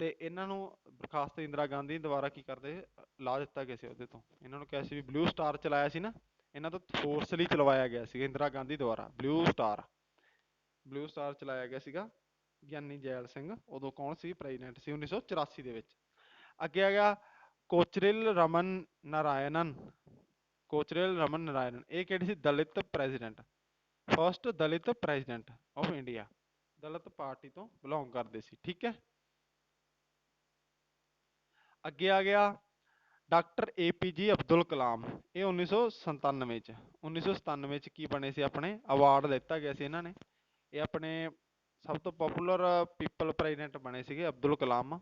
ਤੇ ਇਹਨਾਂ ਨੂੰ ਬਰਖਾਸਤ ਇੰਦਰਾ ਗਾਂਧੀ ਦੁਆਰਾ ਕੀ ਕਰਦੇ, ਲਾ ਦਿੱਤਾ ਗਿਆ ਸੀ ਉਹਦੇ ਤੋਂ। ਇਹਨਾਂ ਨੂੰ ਕਿਹਾ ਸੀ ਵੀ ਬਲੂ ਸਟਾਰ ਚਲਾਇਆ ਸੀ ਨਾ, ਇਹਨਾਂ ਤੋਂ ਫੋਰਸਲੀ ਚਲਵਾਇਆ ਗਿਆ ਸੀ ਇੰਦਰਾ ਗਾਂਧੀ ਦੁਆਰਾ। ਬਲੂ ਸਟਾਰ ਚਲਾਇਆ ਗਿਆ ਸੀਗਾ। ਗਿਆਨੀ ਜੈਲ ਸਿੰਘ ਉਦੋਂ ਕੌਣ ਸੀ, ਪ੍ਰੈਜ਼ੀਡੈਂਟ ਸੀ 1984 ਦੇ ਵਿੱਚ। ਅੱਗੇ ਆ ਗਿਆ ਕੋਚਰਿਲ ਰਮਨ ਨਾਰਾਇਣਨ। ਕੋਚਰਿਲ ਰਮਨ ਨਾਰਾਇਣਨ, ਇਹ ਕਿਹੜੇ ਸੀ, Dalit president, first Dalit president of India. Dalit party ਤੋਂ ਬਿਲੋਂਗ ਕਰਦੇ ਸੀ, ਠੀਕ ਹੈ। ਅੱਗੇ ਆ ਗਿਆ ਡਾਕਟਰ APJ ਅਬਦੁਲ ਕਲਾਮ। ਇਹ 1997 ਚ, 1997 ਚ ਕੀ ਬਣੇ ਸੀ ਆਪਣੇ, ਅਵਾਰਡ ਦਿੱਤਾ ਗਿਆ ਸੀ ਇਹਨਾਂ ਨੇ। ਇਹ ਆਪਣੇ ਸਭ ਤੋਂ ਪਪੂਲਰ ਪੀਪਲ ਪ੍ਰੈਜ਼ੀਡੈਂਟ ਬਣੇ ਸੀਗੇ ਅਬਦੁਲ ਕਲਾਮ।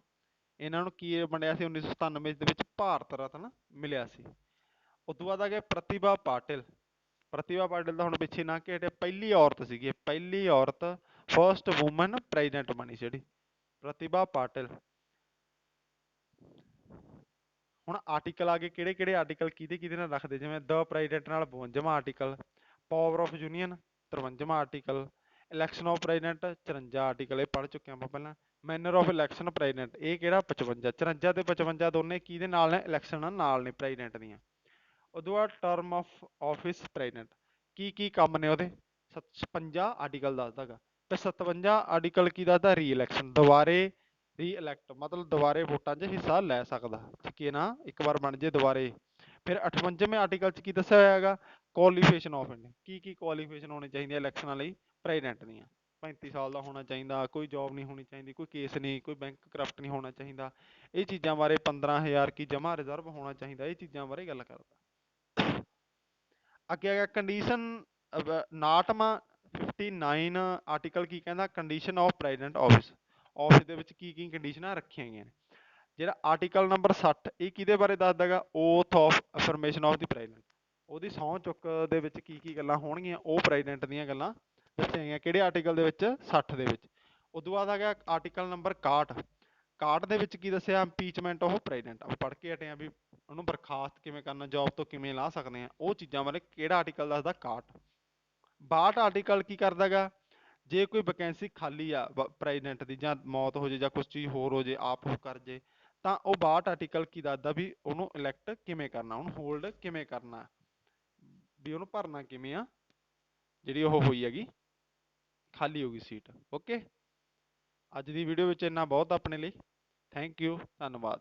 ਇਹਨਾਂ ਨੂੰ ਕੀ ਬਣਿਆ ਸੀ 1997 ਦੇ ਵਿੱਚ, ਭਾਰਤ ਰਤਨ ਮਿਲਿਆ ਸੀ। ਉਸ ਤੋਂ ਬਾਅਦ ਆ ਗਿਆ ਪ੍ਰਤਿਭਾ ਪਾਟਿਲ। ਪ੍ਰਤਿਭਾ ਪਾਟਿਲ ਦਾ ਹੁਣ ਪਿੱਛੇ ਨਾ ਕਿ ਹਟੇ, ਪਹਿਲੀ ਔਰਤ ਸੀਗੀ, ਪਹਿਲੀ ਔਰਤ, ਫਸਟ ਵੂਮਨ ਪ੍ਰੈਜ਼ੀਡੈਂਟ ਬਣੀ ਸੀ ਜਿਹੜੀ, ਪ੍ਰਤਿਭਾ ਪਾਟਿਲ। ਹੁਣ ਆਰਟੀਕਲ ਆ ਗਏ, ਕਿਹੜੇ ਕਿਹੜੇ ਆਰਟੀਕਲ ਕਿਹਦੇ ਕਿਹਦੇ ਨਾਲ ਰੱਖਦੇ, ਜਿਵੇਂ ਦ ਪ੍ਰੈਜ਼ੀਡੈਂਟ ਨਾਲ 52ਵਾਂ ਆਰਟੀਕਲ, ਪਾਵਰ ਆਫ ਯੂਨੀਅਨ 53ਵਾਂ article, election of president 54 article, ਇਹ ਪੜ੍ਹ ਚੁੱਕੇ ਆਪਾਂ ਪਹਿਲਾਂ। ਮੈਨਰ ਆਫ ਇਲੈਕਸ਼ਨ ਪ੍ਰੈਜ਼ੀਡੈਂਟ, ਇਹ ਕਿਹੜਾ 55, 54 ਤੇ 55 ਦੋਨੇ ਕਿਹਦੇ ਨਾਲ ਨੇ, ਇਲੈਕਸ਼ਨ ਨਾਲ ਨੇ ਪ੍ਰੈਜ਼ੀਡੈਂਟ ਦੀਆਂ। ਉਦੋਂ ਬਾਅਦ ਟਰਮ ਆਫ ਆਫਿਸ ਪ੍ਰੈਜ਼ੀਡੈਂਟ, ਕੀ ਕੀ ਕੰਮ ਨੇ ਉਹਦੇ, 56 ਆਰਟੀਕਲ ਦੱਸਦਾ ਗਾ। ਤੇ 57 ਆਰਟੀਕਲ ਕੀ ਦੱਸਦਾ? ਰੀ ਇਲੈਕਸ਼ਨ, ਦੁਬਾਰੇ ਰੀ ਇਲੈਕਟ ਮਤਲਬ ਦੁਬਾਰੇ ਵੋਟਾਂ 'ਚ ਹਿੱਸਾ ਲੈ ਸਕਦਾ, ਠੀਕ ਹੈ ਨਾ, ਇੱਕ ਵਾਰ ਬਣ ਜੇ ਦੁਬਾਰੇ। ਫਿਰ 58ਵੇਂ ਆਰਟੀਕਲ 'ਚ ਕੀ ਦੱਸਿਆ ਹੋਇਆ ਹੈਗਾ? Qualification of India, Ki Ki qualification ਹੋਣੀ ਚਾਹੀਦੀ ਹੈ ਇਲੈਕਸ਼ਨਾਂ ਲਈ ਪ੍ਰੈਜ਼ੀਡੈਂਟ ਦੀਆਂ? 35 ਸਾਲ ਦਾ ਹੋਣਾ ਚਾਹੀਦਾ, ਕੋਈ ਜੌਬ ਨਹੀਂ ਹੋਣੀ ਚਾਹੀਦੀ, ਕੋਈ ਕੇਸ ਨਹੀਂ, ਕੋਈ ਬੈਂਕ ਕਰਪਟ ਨਹੀਂ ਹੋਣਾ ਚਾਹੀਦਾ, ਇਹ ਚੀਜ਼ਾਂ ਬਾਰੇ 15,000 ਕੀ ਜਮ੍ਹਾਂ ਰਿਜ਼ਰਵ ਹੋਣਾ ਚਾਹੀਦਾ, ਇਹ ਚੀਜ਼ਾਂ ਬਾਰੇ ਗੱਲ ਕਰਦਾ। ਅੱਗੇ ਆ ਗਿਆ ਕੰਡੀਸ਼ਨ 59 ਆਰਟੀਕਲ ਕੀ ਕਹਿੰਦਾ? Condition of president office, office ਦੇ ਵਿੱਚ ਕੀ ਕੀ ਕੰਡੀਸ਼ਨਾਂ ਰੱਖੀਆਂ ਗਈਆਂ ਨੇ। ਜਿਹੜਾ ਆਰਟੀਕਲ ਨੰਬਰ 60 ਇਹ ਕਿਹਦੇ ਬਾਰੇ ਦੱਸਦਾ ਹੈਗਾ? ਓਥ ਆਫ ਅਫਰਮੇਸ਼ਨ ਆਫ ਦੀ ਪ੍ਰੈਜ਼ੀਡੈਂਟ, ਉਹਦੀ ਸਹੁੰ ਚੁੱਕ ਦੇ ਵਿੱਚ ਕੀ ਕੀ ਗੱਲਾਂ ਹੋਣਗੀਆਂ, ਉਹ ਪ੍ਰੈਜ਼ੀਡੈਂਟ ਦੀਆਂ ਗੱਲਾਂ ਦੱਸੀਆਂ ਗਈਆਂ। ਕਿਹੜੇ ਆਰਟੀਕਲ ਦੇ ਵਿੱਚ? 60 ਦੇ ਵਿੱਚ। ਉਦੋਂ ਬਾਅਦ ਆ ਗਿਆ ਆਰਟੀਕਲ ਨੰਬਰ 61, 61 ਦੇ ਵਿੱਚ ਕੀ ਦੱਸਿਆ? ਇੰਪੀਚਮੈਂਟ ਆਫ ਪ੍ਰੈਜ਼ੀਡੈਂਟ, ਆਪਾਂ ਪੜ੍ਹ ਕੇ ਹਟੇ ਆ ਵੀ ਉਹਨੂੰ ਬਰਖਾਸਤ ਕਿਵੇਂ ਕਰਨਾ, ਜੌਬ ਤੋਂ ਕਿਵੇਂ ਲਾ ਸਕਦੇ ਆ, ਉਹ ਚੀਜ਼ਾਂ ਬਾਰੇ ਕਿਹੜਾ ਆਰਟੀਕਲ ਦੱਸਦਾ? 61। 62 ਆਰਟੀਕਲ ਕੀ ਕਰਦਾ ਗਾ? ਜੇ ਕੋਈ ਵੈਕੈਂਸੀ ਖਾਲੀ ਆ ਪ੍ਰੈਜ਼ੀਡੈਂਟ ਦੀ, ਜਾਂ ਮੌਤ ਹੋ ਜੇ, ਜਾਂ ਕੁਛ ਚੀਜ਼ ਹੋਰ ਹੋ ਜੇ, ਆਪ ਉਹ ਕਰ ਜੇ, ਤਾਂ ਉਹ 62 ਆਰਟੀਕਲ ਕੀ ਦੱਸਦਾ ਵੀ ਉਹਨੂੰ ਇਲੈਕਟ ਕਿਵੇਂ ਕਰਨਾ, ਉਹਨੂੰ ਹੋਲਡ ਕਿਵੇਂ ਕਰਨਾ, ਵੀ ਉਹਨੂੰ ਭਰਨਾ ਕਿਵੇਂ ਆ, ਜਿਹੜੀ ਉਹ ਹੋਈ ਹੈਗੀ ਖਾਲੀ ਹੋ ਗਈ ਸੀਟ। ਓਕੇ, ਅੱਜ ਦੀ ਵੀਡੀਓ ਵਿੱਚ ਇੰਨਾ ਬਹੁਤ ਆਪਣੇ ਲਈ। ਥੈਂਕ ਯੂ, ਧੰਨਵਾਦ।